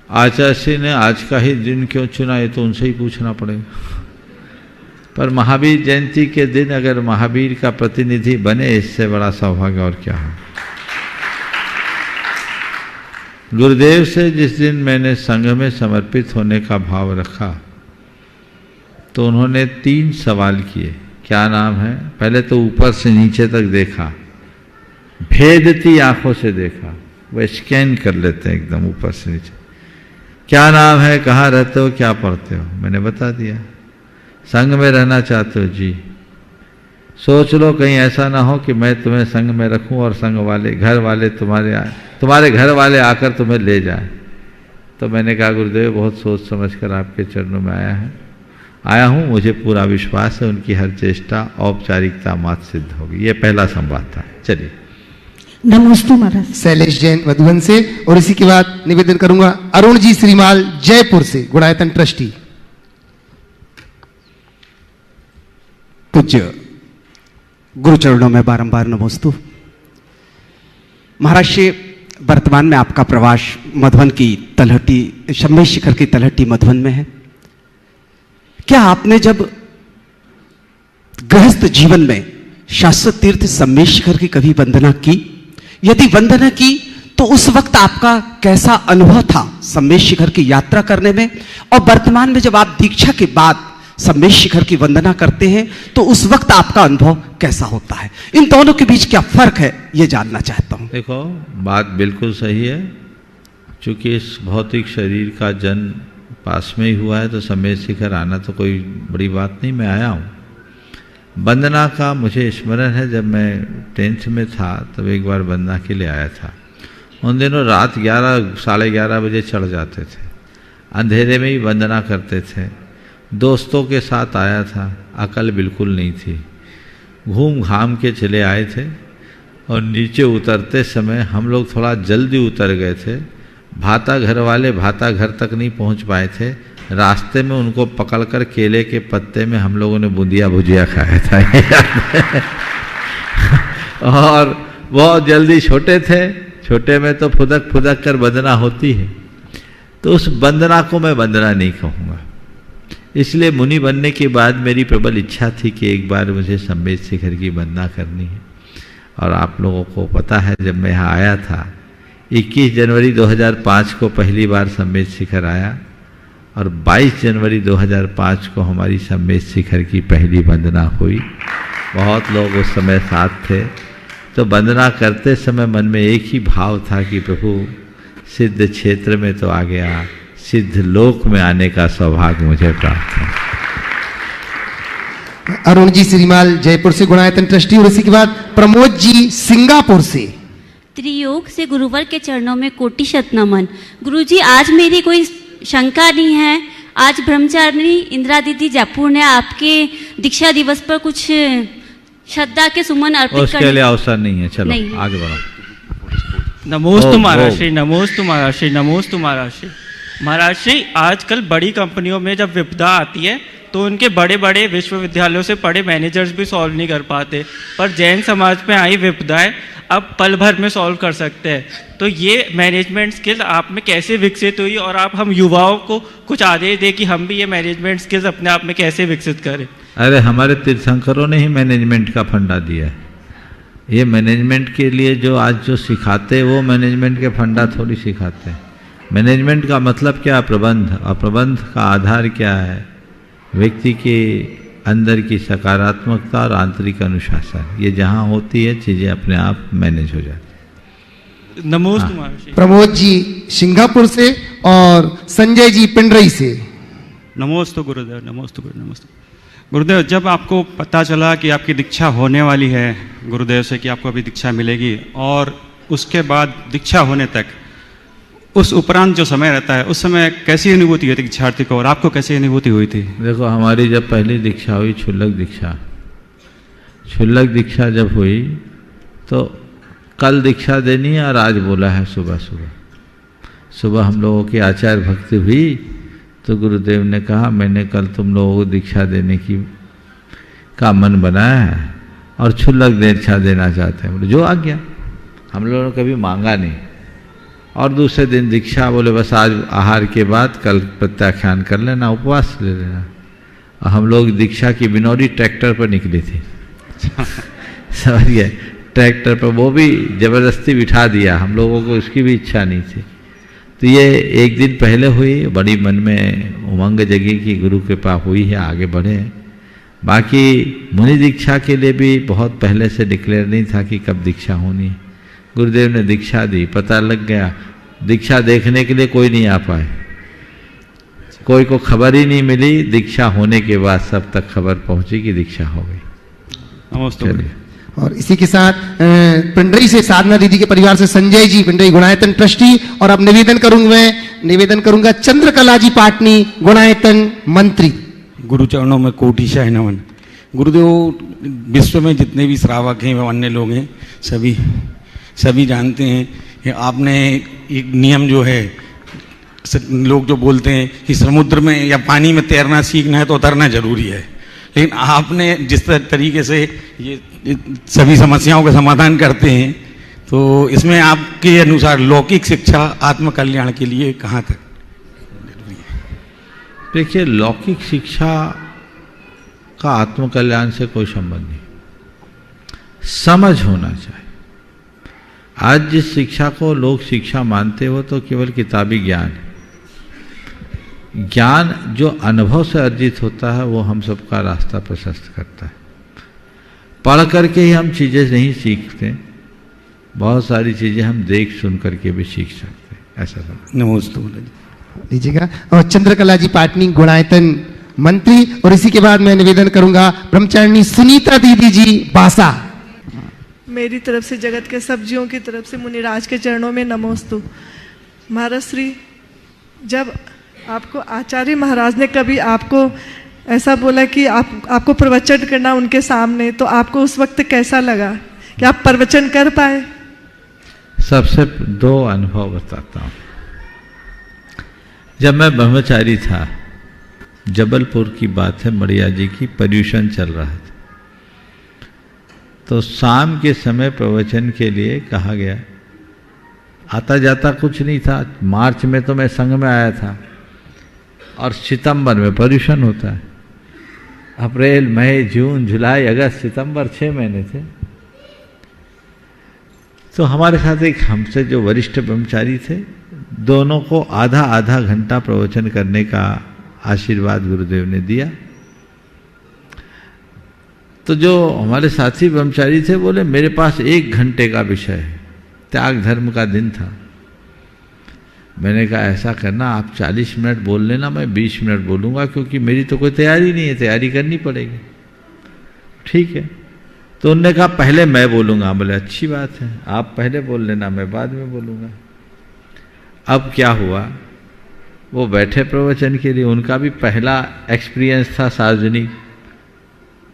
Speaker 3: आचार्य श्री ने आज का ही दिन क्यों चुना ये तो उनसे ही पूछना पड़ेगा, पर महावीर जयंती के दिन अगर महावीर का प्रतिनिधि बने इससे बड़ा सौभाग्य और क्या है। गुरुदेव से जिस दिन मैंने संघ में समर्पित होने का भाव रखा तो उन्होंने 3 सवाल किए। क्या नाम है? पहले तो ऊपर से नीचे तक देखा, भेदती आंखों से देखा, वह स्कैन कर लेते हैं एकदम ऊपर से नीचे। क्या नाम है, कहाँ रहते हो, क्या पढ़ते हो? मैंने बता दिया। संघ में रहना चाहते हो? जी। सोच लो कहीं ऐसा ना हो कि मैं तुम्हें संघ में रखूं और संघ वाले घर वाले तुम्हारे घर वाले आकर तुम्हें ले जाए। तो मैंने कहा गुरुदेव बहुत सोच समझ कर आपके चरणों में आया हूं, मुझे पूरा विश्वास है उनकी हर चेष्टा औपचारिकता मात्र सिद्ध होगी। ये पहला संवाद था। चलिए।
Speaker 21: नमस्ते महाराज।
Speaker 1: शैलेश जैन मधुबन से और इसी के बाद निवेदन करूंगा अरुण जी श्रीमाल जयपुर से, गुणायतन ट्रस्टी।
Speaker 22: पूज्य गुरु चरणों में बारंबार नमोस्तु। महाराज श्री, वर्तमान में आपका प्रवास मधुबन की तलहटी, शम्य शिखर की तलहटी मधुबन में है। क्या आपने जब गृहस्थ जीवन में शाश्वत तीर्थ शम्य शिखर की कभी वंदना की? यदि वंदना की तो उस वक्त आपका कैसा अनुभव था शम्य शिखर की यात्रा करने में? और वर्तमान में जब आप दीक्षा के बाद शम्य शिखर की वंदना करते हैं तो उस वक्त आपका अनुभव कैसा होता है? इन दोनों के बीच क्या फर्क है ये जानना चाहता हूं।
Speaker 3: देखो, बात बिल्कुल सही है। चूंकि इस भौतिक शरीर का जन्म पास में ही हुआ है तो शम्य शिखर आना तो कोई बड़ी बात नहीं। मैं आया हूं। वंदना का मुझे स्मरण है, जब मैं 10th में था तब एक बार वंदना के लिए आया था। उन दिनों रात 11, साढ़े 11 बजे चढ़ जाते थे, अंधेरे में ही वंदना करते थे। दोस्तों के साथ आया था, अकल बिल्कुल नहीं थी, घूम घाम के चले आए थे और नीचे उतरते समय हम लोग थोड़ा जल्दी उतर गए थे। भाता घर वाले भाता घर तक नहीं पहुंच पाए थे। रास्ते में उनको पकड़कर केले के पत्ते में हम लोगों ने बूंदिया भुजिया खाया था। और बहुत जल्दी, छोटे में तो फुदक फुदक कर वंदना होती है, तो उस वंदना को मैं वंदना नहीं कहूँगा। इसलिए मुनि बनने के बाद मेरी प्रबल इच्छा थी कि एक बार मुझे शम्य शिखर की वंदना करनी है। और आप लोगों को पता है, जब मैं यहाँ आया था 21 जनवरी 2005 को पहली बार शम्य शिखर आया और 22 जनवरी 2005 को हमारी शम्य शिखर की पहली वंदना हुई। बहुत लोग उस समय साथ थे। तो वंदना करते समय मन में एक ही भाव था कि प्रभु सिद्ध क्षेत्र में तो आ गया, सिद्ध लोक में आने का सौभाग्य मुझे प्राप्त है।
Speaker 1: अरुण जी श्रीमाल जयपुर से गुणायतन ट्रस्टी, और इसी के बाद प्रमोद जी सिंगापुर से।
Speaker 4: त्रियोग से गुरुवर के चरणों में कोटि शत नमन। गुरुजी, आज मेरी कोई शंका नहीं है। आज ब्रह्मचारिणी इंदिरा दीदी जयपुर ने आपके दीक्षा दिवस पर कुछ श्रद्धा के सुमन अर्पित
Speaker 3: उसके लिए अवसर नहीं है। चलो आगे बढ़ो।
Speaker 5: नमोस्तु महाराष्ट्री, नमोस्तु महाराष्ट्री, नमोस्तु महाराष्ट्री। महाराष्ट्री, आजकल बड़ी कंपनियों में जब विपदा आती है तो उनके बड़े बड़े विश्वविद्यालयों से पढ़े मैनेजर्स भी सॉल्व नहीं कर पाते, पर जैन समाज में आई विपदाएं अब पल भर में सॉल्व कर सकते हैं। तो ये मैनेजमेंट स्किल आप में कैसे विकसित हुई, और आप हम युवाओं को कुछ आदेश दें कि हम भी ये मैनेजमेंट स्किल्स अपने आप में कैसे विकसित करें?
Speaker 3: अरे हमारे तीर्थंकरों ने ही मैनेजमेंट का फंडा दिया है। ये मैनेजमेंट के लिए जो आज जो सिखाते हैं वो मैनेजमेंट के फंडा थोड़ी सिखाते हैं। मैनेजमेंट का मतलब क्या? प्रबंध। और प्रबंध का आधार क्या है? व्यक्ति के अंदर की सकारात्मकता और आंतरिक अनुशासन। ये जहाँ होती है चीज़ें अपने आप मैनेज हो जाती।
Speaker 5: नमोस्तु महाराष्ट्री।
Speaker 1: प्रमोद जी सिंगापुर से और संजय जी पिंडरई से।
Speaker 23: नमोस्तु गुरुदेव, नमोस्तु गुरुदेव, नमोस्तु गुरुदेव। जब आपको पता चला कि आपकी दीक्षा होने वाली है गुरुदेव से, कि आपको अभी दीक्षा मिलेगी, और उसके बाद दीक्षा होने तक उस उपरांत जो समय रहता है, उस समय कैसी अनुभूति हुई थी दीक्षार्थी को, और आपको कैसी अनुभूति हुई थी?
Speaker 3: देखो, हमारी जब पहली दीक्षा हुई क्षुल्लक दीक्षा जब हुई तो कल दीक्षा देनी है और आज बोला है सुबह हम लोगों की आचार्य भक्ति हुई तो गुरुदेव ने कहा मैंने कल तुम लोगों को दीक्षा देने का मन बनाया है और क्षुल्लक दीक्षा देना चाहते हैं। बोले जो आ गया, हम लोगों ने कभी मांगा नहीं। और दूसरे दिन दीक्षा, बोले बस आज आहार के बाद कल प्रत्याख्यान कर लेना, उपवास ले लेना। और हम लोग दीक्षा की बिनौरी ट्रैक्टर पर निकली थी समझ गए, ट्रैक्टर पर, वो भी जबरदस्ती बिठा दिया, हम लोगों को उसकी भी इच्छा नहीं थी। तो ये एक दिन पहले हुई, बड़ी मन में उमंग जगी कि गुरु कृपा हुई है, आगे बढ़े। बाकी मुनि दीक्षा के लिए भी बहुत पहले से डिक्लेयर नहीं था कि कब दीक्षा होनी है। गुरुदेव ने दीक्षा दी, पता लग गया। दीक्षा देखने के लिए कोई नहीं आ पाए, कोई को खबर ही नहीं मिली। दीक्षा होने के बाद सब तक खबर पहुंची कि दीक्षा हो गई।
Speaker 23: नमस्ते।
Speaker 1: और इसी के साथ पिंडरी से साधना दीदी के परिवार से संजय जी पिंडरी गुणायतन ट्रस्टी। और अब निवेदन करूंगा चंद्रकला जी पाटनी गुणायतन मंत्री।
Speaker 24: गुरु चरणों में कोटिशाह नमन। गुरुदेव, विश्व में जितने भी श्रावक हैं व अन्य लोग हैं, सभी जानते हैं कि आपने एक नियम जो है, लोग जो बोलते हैं कि समुद्र में या पानी में तैरना सीखना है तो उतरना जरूरी है, लेकिन आपने जिस तरीके से ये सभी समस्याओं का समाधान करते हैं, तो इसमें आपके अनुसार लौकिक शिक्षा आत्मकल्याण के लिए कहाँ तक?
Speaker 3: देखिए, लौकिक शिक्षा का आत्मकल्याण से कोई संबंध नहीं, समझ होना चाहिए। आज जिस शिक्षा को लोग शिक्षा मानते हो तो केवल किताबी ज्ञान है। ज्ञान जो अनुभव से अर्जित होता है वो हम सबका रास्ता प्रशस्त करता है। पढ़ करके ही हम चीज़ें नहीं सीखते, बहुत सारी चीज़ें हम देख सुन करके भी सीख सकते हैं। ऐसा
Speaker 24: नमस्ते
Speaker 1: लीजिएगा। और चंद्रकला जी पाटनी गुणायतन मंत्री। और इसी के बाद मैं निवेदन करूंगा ब्रह्मचारिणी सुनीता दीदी जी बासा।
Speaker 25: मेरी तरफ से, जगत के सब जीवों की तरफ से मुनिराज के चरणों में नमोस्तु। महाराज श्री, जब आपको आचार्य महाराज ने कभी आपको ऐसा बोला कि आपको प्रवचन करना उनके सामने, तो आपको उस वक्त कैसा लगा कि आप प्रवचन कर पाए?
Speaker 3: सबसे दो अनुभव बताता हूँ। जब मैं ब्रह्मचारी था, जबलपुर की बात है, मड़िया जी की, पर्यूषण चल रहा था, तो शाम के समय प्रवचन के लिए कहा गया। आता जाता कुछ नहीं था। मार्च में तो मैं संघ में आया था और सितंबर में पर्यूषण होता है। अप्रैल, मई, जून, जुलाई, अगस्त, सितंबर 6 महीने थे। तो हमारे साथ एक हमसे जो वरिष्ठ ब्रह्मचारी थे, दोनों को आधा आधा घंटा प्रवचन करने का आशीर्वाद गुरुदेव ने दिया। तो जो हमारे साथी ब्रह्मचारी थे बोले मेरे पास 1 घंटे का विषय है, त्याग धर्म का दिन था। मैंने कहा ऐसा करना, आप 40 मिनट बोल लेना, मैं 20 मिनट बोलूँगा, क्योंकि मेरी तो कोई तैयारी नहीं है, तैयारी करनी पड़ेगी। ठीक है। तो उन्होंने कहा पहले मैं बोलूँगा। बोले अच्छी बात है, आप पहले बोल लेना, मैं बाद में बोलूँगा। अब क्या हुआ, वो बैठे प्रवचन के लिए, उनका भी पहला एक्सपीरियंस था सार्वजनिक।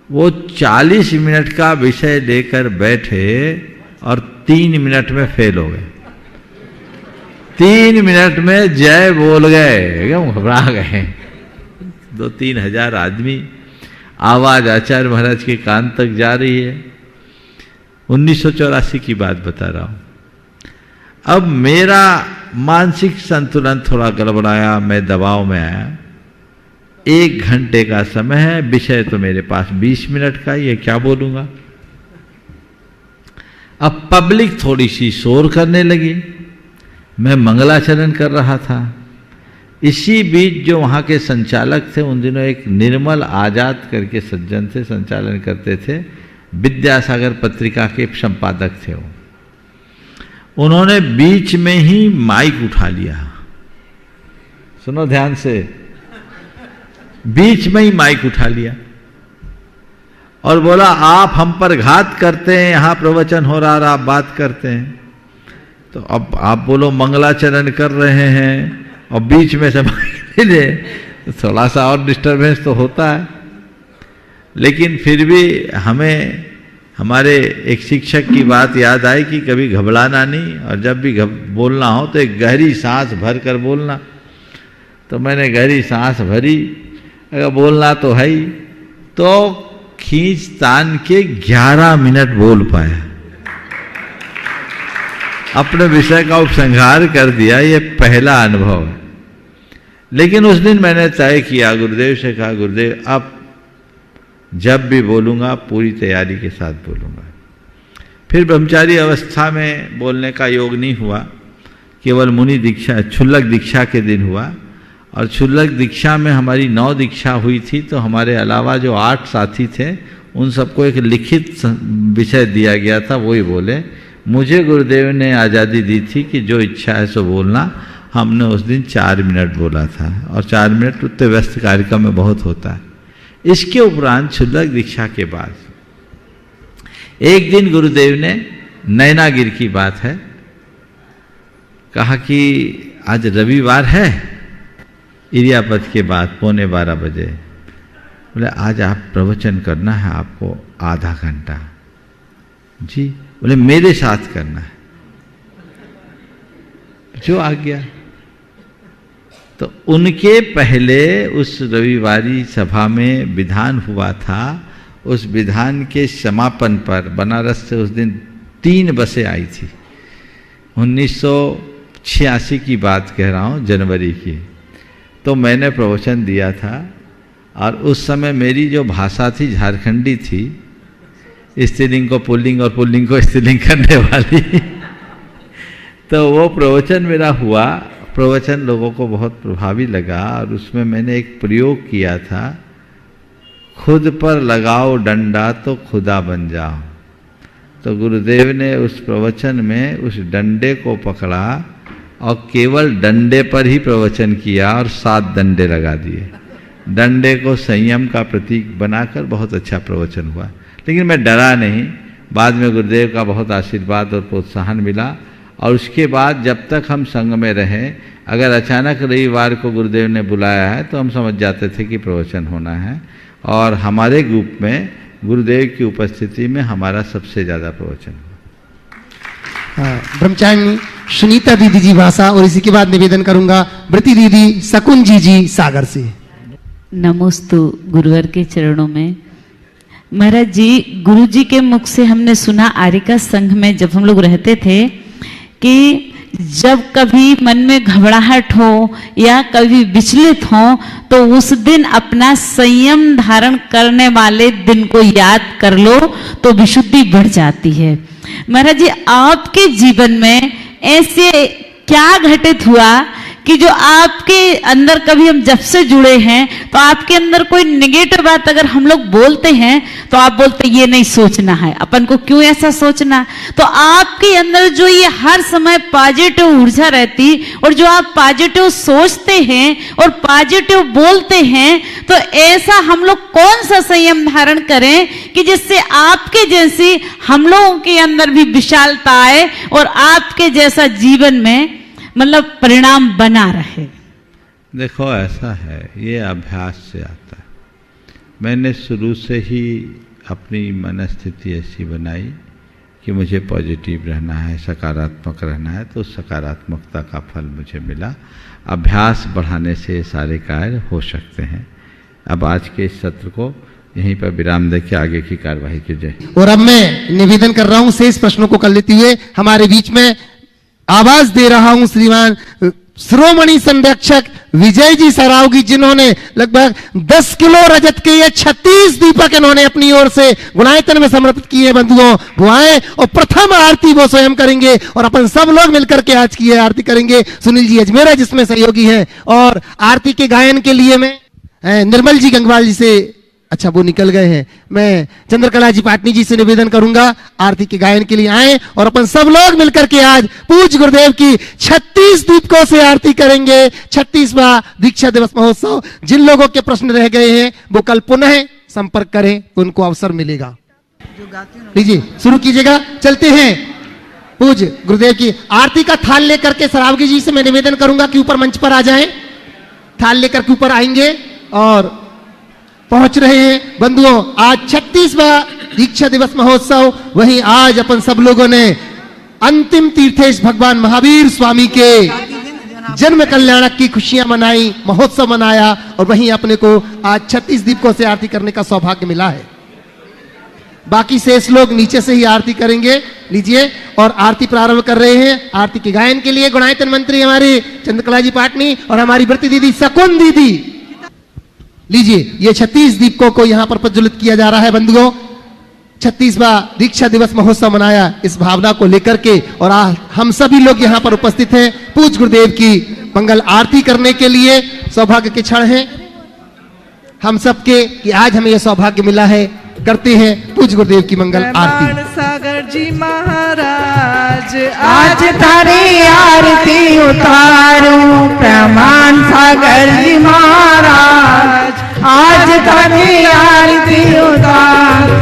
Speaker 3: वो 40 मिनट का विषय लेकर बैठे और 3 मिनट में फेल हो गए। 3 मिनट में जय बोल गए, एकदम घबरा गए। 2-3 हजार आदमी, आवाज आचार्य महाराज के कान तक जा रही है। 1984 की बात बता रहा हूं। अब मेरा मानसिक संतुलन थोड़ा गड़बड़ाया, मैं दबाव में आया। 1 घंटे का समय है, विषय तो मेरे पास 20 मिनट का, ये क्या बोलूंगा। अब पब्लिक थोड़ी सी शोर करने लगी, मैं मंगलाचरण कर रहा था। इसी बीच जो वहाँ के संचालक थे, उन दिनों एक निर्मल आजाद करके सज्जन थे, संचालन करते थे, विद्यासागर पत्रिका के संपादक थे वो। उन्होंने बीच में ही माइक उठा लिया, सुनो ध्यान से, बीच में ही माइक उठा लिया और बोला आप हम पर घात करते हैं, यहाँ प्रवचन हो रहा है, आप बात करते हैं। तो अब आप बोलो मंगलाचरण कर रहे हैं और बीच में से माइक ले, तो थोड़ा सा और डिस्टरबेंस तो होता है। लेकिन फिर भी हमें हमारे एक शिक्षक की बात याद आई कि कभी घबराना नहीं, और जब भी बोलना हो तो एक गहरी सांस भर कर बोलना। तो मैंने गहरी सांस भरी, अगर बोलना तो है ही, तो खींच तान के 11 मिनट बोल पाया, अपने विषय का उपसंहार कर दिया। ये पहला अनुभव है। लेकिन उस दिन मैंने तय किया, गुरुदेव से कहा गुरुदेव अब जब भी बोलूँगा पूरी तैयारी के साथ बोलूँगा। फिर ब्रह्मचारी अवस्था में बोलने का योग नहीं हुआ, केवल मुनि दीक्षा, क्षुल्लक दीक्षा के दिन हुआ। और क्षुल्लक दीक्षा में हमारी 9 दीक्षा हुई थी, तो हमारे अलावा जो 8 साथी थे उन सबको एक लिखित विषय दिया गया था, वही बोले। मुझे गुरुदेव ने आज़ादी दी थी कि जो इच्छा है सो बोलना। हमने उस दिन 4 मिनट बोला था, और 4 मिनट उतने व्यस्त कार्यक्रम में बहुत होता है। इसके उपरांत क्षुल्लक दीक्षा के बाद एक दिन गुरुदेव ने, नैनागिर की बात है, कहा कि आज रविवार है, इरियापत के बाद 11:15 बजे। बोले आज आप प्रवचन करना है, आपको आधा घंटा। जी, बोले मेरे साथ करना है, जो आ गया। तो उनके पहले उस रविवारी सभा में विधान हुआ था। उस विधान के समापन पर बनारस से उस दिन 3 बसें आई थी। 1986 की बात कह रहा हूँ, जनवरी की। तो मैंने प्रवचन दिया था, और उस समय मेरी जो भाषा थी झारखंडी थी, स्त्रीलिंग को पुल्लिंग और पुल्लिंग को स्त्रीलिंग करने वाली। तो वो प्रवचन मेरा हुआ। प्रवचन लोगों को बहुत प्रभावी लगा, और उसमें मैंने एक प्रयोग किया था, खुद पर लगाओ डंडा तो खुदा बन जाओ। तो गुरुदेव ने उस प्रवचन में उस डंडे को पकड़ा और केवल डंडे पर ही प्रवचन किया, और 7 डंडे लगा दिए। डंडे को संयम का प्रतीक बनाकर बहुत अच्छा प्रवचन हुआ। लेकिन मैं डरा नहीं, बाद में गुरुदेव का बहुत आशीर्वाद और प्रोत्साहन मिला। और उसके बाद जब तक हम संग में रहे, अगर अचानक रविवार को गुरुदेव ने बुलाया है तो हम समझ जाते थे कि प्रवचन होना है। और हमारे ग्रुप में गुरुदेव की उपस्थिति में हमारा सबसे ज़्यादा प्रवचन हुआ।
Speaker 1: ब्रह्मचारिणी सुनीता दीदी जी भाषा, और इसी के बाद निवेदन करूंगा वृत्ति दीदी, शकुन जी सागर से।
Speaker 6: नमोस्तु गुरुवर के चरणों में। महाराज जी, गुरु जी के मुख से हमने सुना आर्यिका संघ में जब हम लोग रहते थे कि जब कभी मन में घबराहट हो या कभी विचलित हो तो उस दिन अपना संयम धारण करने वाले दिन को याद कर लो तो विशुद्धि बढ़ जाती है। महाराज जी, आपके जीवन में ऐसे क्या घटित हुआ कि जो आपके अंदर कभी हम जब से जुड़े हैं तो आपके अंदर कोई नेगेटिव बात अगर हम लोग बोलते हैं तो आप बोलते ये नहीं सोचना है, अपन को क्यों ऐसा सोचना। तो आपके अंदर जो ये हर समय पॉजिटिव ऊर्जा रहती और जो आप पॉजिटिव सोचते हैं और पॉजिटिव बोलते हैं, तो ऐसा हम लोग कौन सा संयम धारण करें कि जिससे आपके जैसी हम लोगों के अंदर भी विशालता आए और आपके जैसा जीवन में मतलब परिणाम बना रहे।
Speaker 3: देखो ऐसा है, ये अभ्यास से आता है। मैंने शुरू से ही अपनी मनस्थिति ऐसी बनाई कि मुझे पॉजिटिव रहना है, सकारात्मक रहना है, तो सकारात्मकता का फल मुझे मिला। अभ्यास बढ़ाने से सारे कार्य हो सकते हैं। अब आज के इस सत्र को यहीं पर विराम देके आगे की कार्यवाही की जाए।
Speaker 1: और अब मैं निवेदन कर रहा हूं शेष प्रश्नों को कर लेते हुए हमारे बीच में आवाज दे रहा हूं श्रीमान श्रोमणी संरक्षक विजय जी सरावगी, जिन्होंने लगभग 10 किलो रजत के ये 36 दीपक इन्होंने अपनी ओर से गुणायतन में समर्पित किए। बंधुओं वो आए और प्रथम आरती वो स्वयं करेंगे और अपन सब लोग मिलकर के आज की आरती करेंगे। सुनील जी अजमेरा जिसमें सहयोगी हैं, और आरती के गायन के लिए मैं निर्मल जी गंगवाल जी से, अच्छा वो निकल गए हैं, मैं चंद्रकला जी पाटनी जी से निवेदन करूंगा आरती के गायन के लिए आए और अपन सब लोग मिलकर के आज पूज्य गुरुदेव की 36 दीपकों से आरती करेंगे। 36वां दीक्षा दिवस महोत्सव। जिन लोगों के प्रश्न रह गए हैं वो कल पुनः संपर्क करें, उनको अवसर मिलेगा। लीजिए शुरू कीजिएगा। चलते हैं पूज्य गुरुदेव की आरती का थाल लेकर के सरावगी जी से मैं निवेदन करूंगा कि ऊपर मंच पर आ जाएं। थाल लेकर के ऊपर आएंगे और पहुंच रहे हैं। बंधुओं आज 36वां दीक्षा दिवस महोत्सव, वहीं आज अपन सब लोगों ने अंतिम तीर्थेश भगवान महावीर स्वामी के जन्म कल्याणक की खुशियां मनाई, महोत्सव मनाया, और वहीं अपने को आज 36 दीपकों से आरती करने का सौभाग्य मिला है। बाकी शेष लोग नीचे से ही आरती करेंगे। लीजिए और आरती प्रारंभ कर रहे हैं। आरती के गायन के लिए गुणायतन मंत्री हमारी चंद्रकला जी पाटनी और हमारी व्रती दीदी शकुन दीदी। लीजिए ये 36 दीपकों को यहां पर प्रज्वलित किया जा रहा है। बंधुओं 36वां दीक्षा दिवस महोत्सव मनाया इस भावना को लेकर के, और हम सभी लोग यहां पर उपस्थित हैं पूज्य गुरुदेव की मंगल आरती करने के लिए। सौभाग्य के क्षण हैं हम सबके कि आज हमें यह सौभाग्य मिला है। करते हैं पूज्य गुरुदेव की मंगल आरती।
Speaker 25: सागर जी महाराज
Speaker 7: आज थारी आरती उतारूं, प्रमाण सागर जी महाराज आज थारी आरती उतारूं।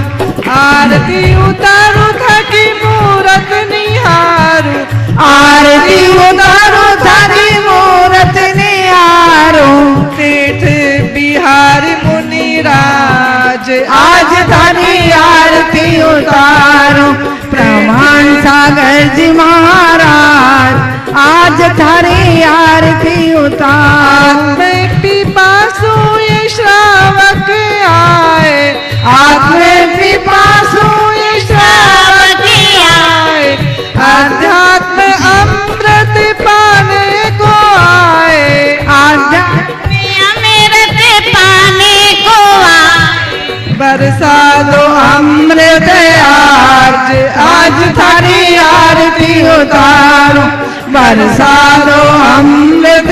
Speaker 25: आरती उतारू थकी मूरत निहारू,
Speaker 7: आरती उतारू थारी मूरत निहारू।
Speaker 25: तीर्थ बिहारी मुनिराज
Speaker 7: आज थारी आरती उतारो, प्रमाण सागर जी महाराज आज थारी आरती उतारो।
Speaker 25: में पिपासु ये श्रावक आए,
Speaker 7: आत्म पिपासु ये श्रावक आए।
Speaker 25: अध्यात्म अमृत पाने को आए,
Speaker 7: अध्यात्म अमृत पाने को आए।
Speaker 25: बरसा दो
Speaker 7: अमृत आज थारी आरती उतारो, बरसा दो अमृत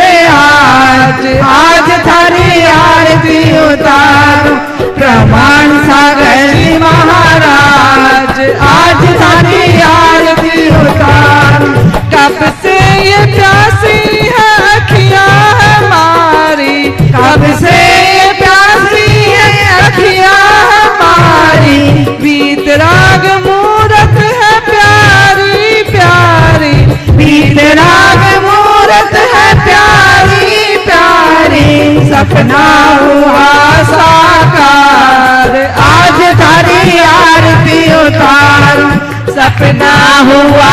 Speaker 7: आज थारी आरती उतारो। प्रमाण सागर जी महाराज आज थारी आरती उतारो।
Speaker 25: कब से ये प्यासी है अखियां हमारी,
Speaker 7: कब से ये प्यासी है अखियां हमारी।
Speaker 25: वीतराग मूरत है प्यारी प्यारी,
Speaker 7: वीतराग मूरत है प्यारी प्यारी। सपना हुआ साकार आज थारी आरती उतारो, सपना हुआ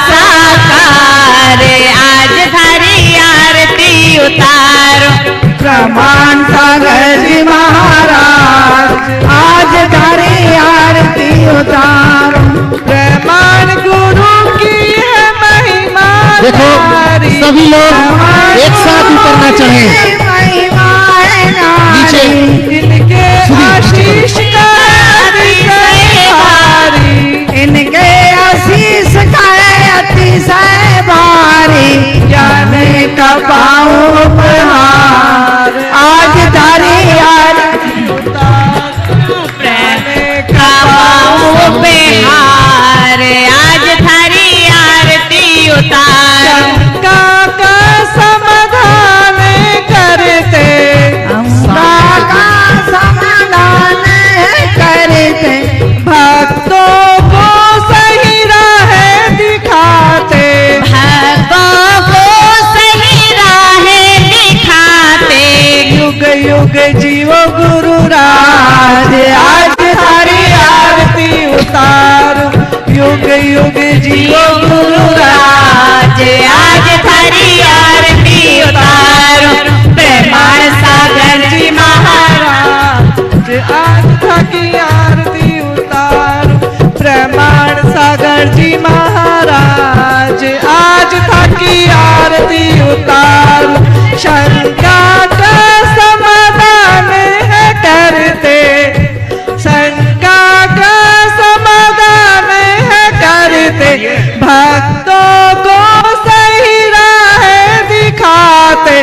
Speaker 7: साकार आज थारी आरती उतारो। प्रमाण सागर जी महाराज आज थारी आरती उतारो।
Speaker 25: प्रमाण गुरु की है महिमा।
Speaker 1: देखो सभी लोग एक साथ उतरना चाहें नीचे।
Speaker 25: इनके आशीष का
Speaker 7: इनके आशीष का अतिशय भारी। जाने का पाऊं जीवो गुरु राज, आज थारी आरती उतारो। युग युग जीवो गुरु राज, आज थारी आरती उतारो। प्रेमाण सागर जी महाराज, आज थाकी आरती उतारो। प्रेमाण सागर जी महाराज, आज थाकी आरती उतारो। शंका का समाधान है करते, शंका का समाधान है करते। भक्तों को सही राह दिखाते।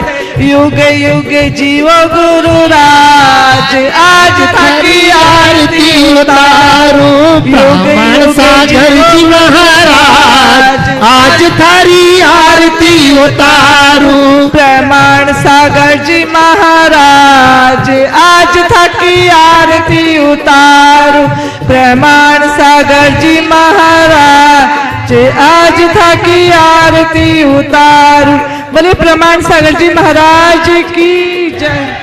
Speaker 7: युग युग जीवो गुरु राज, आज थाकी आरती उतारो।
Speaker 1: ब्राह्मण सागर जी महाराज, आज थारी आरती उतारो।
Speaker 7: ब्राह्मण सागर जी महाराज, आज थाकी आरती उतारो। ब्राह्मण सागर जी महाराज, आज थाकी आरती उतारो। बोले ब्राह्मण सागर जी महाराज की जय।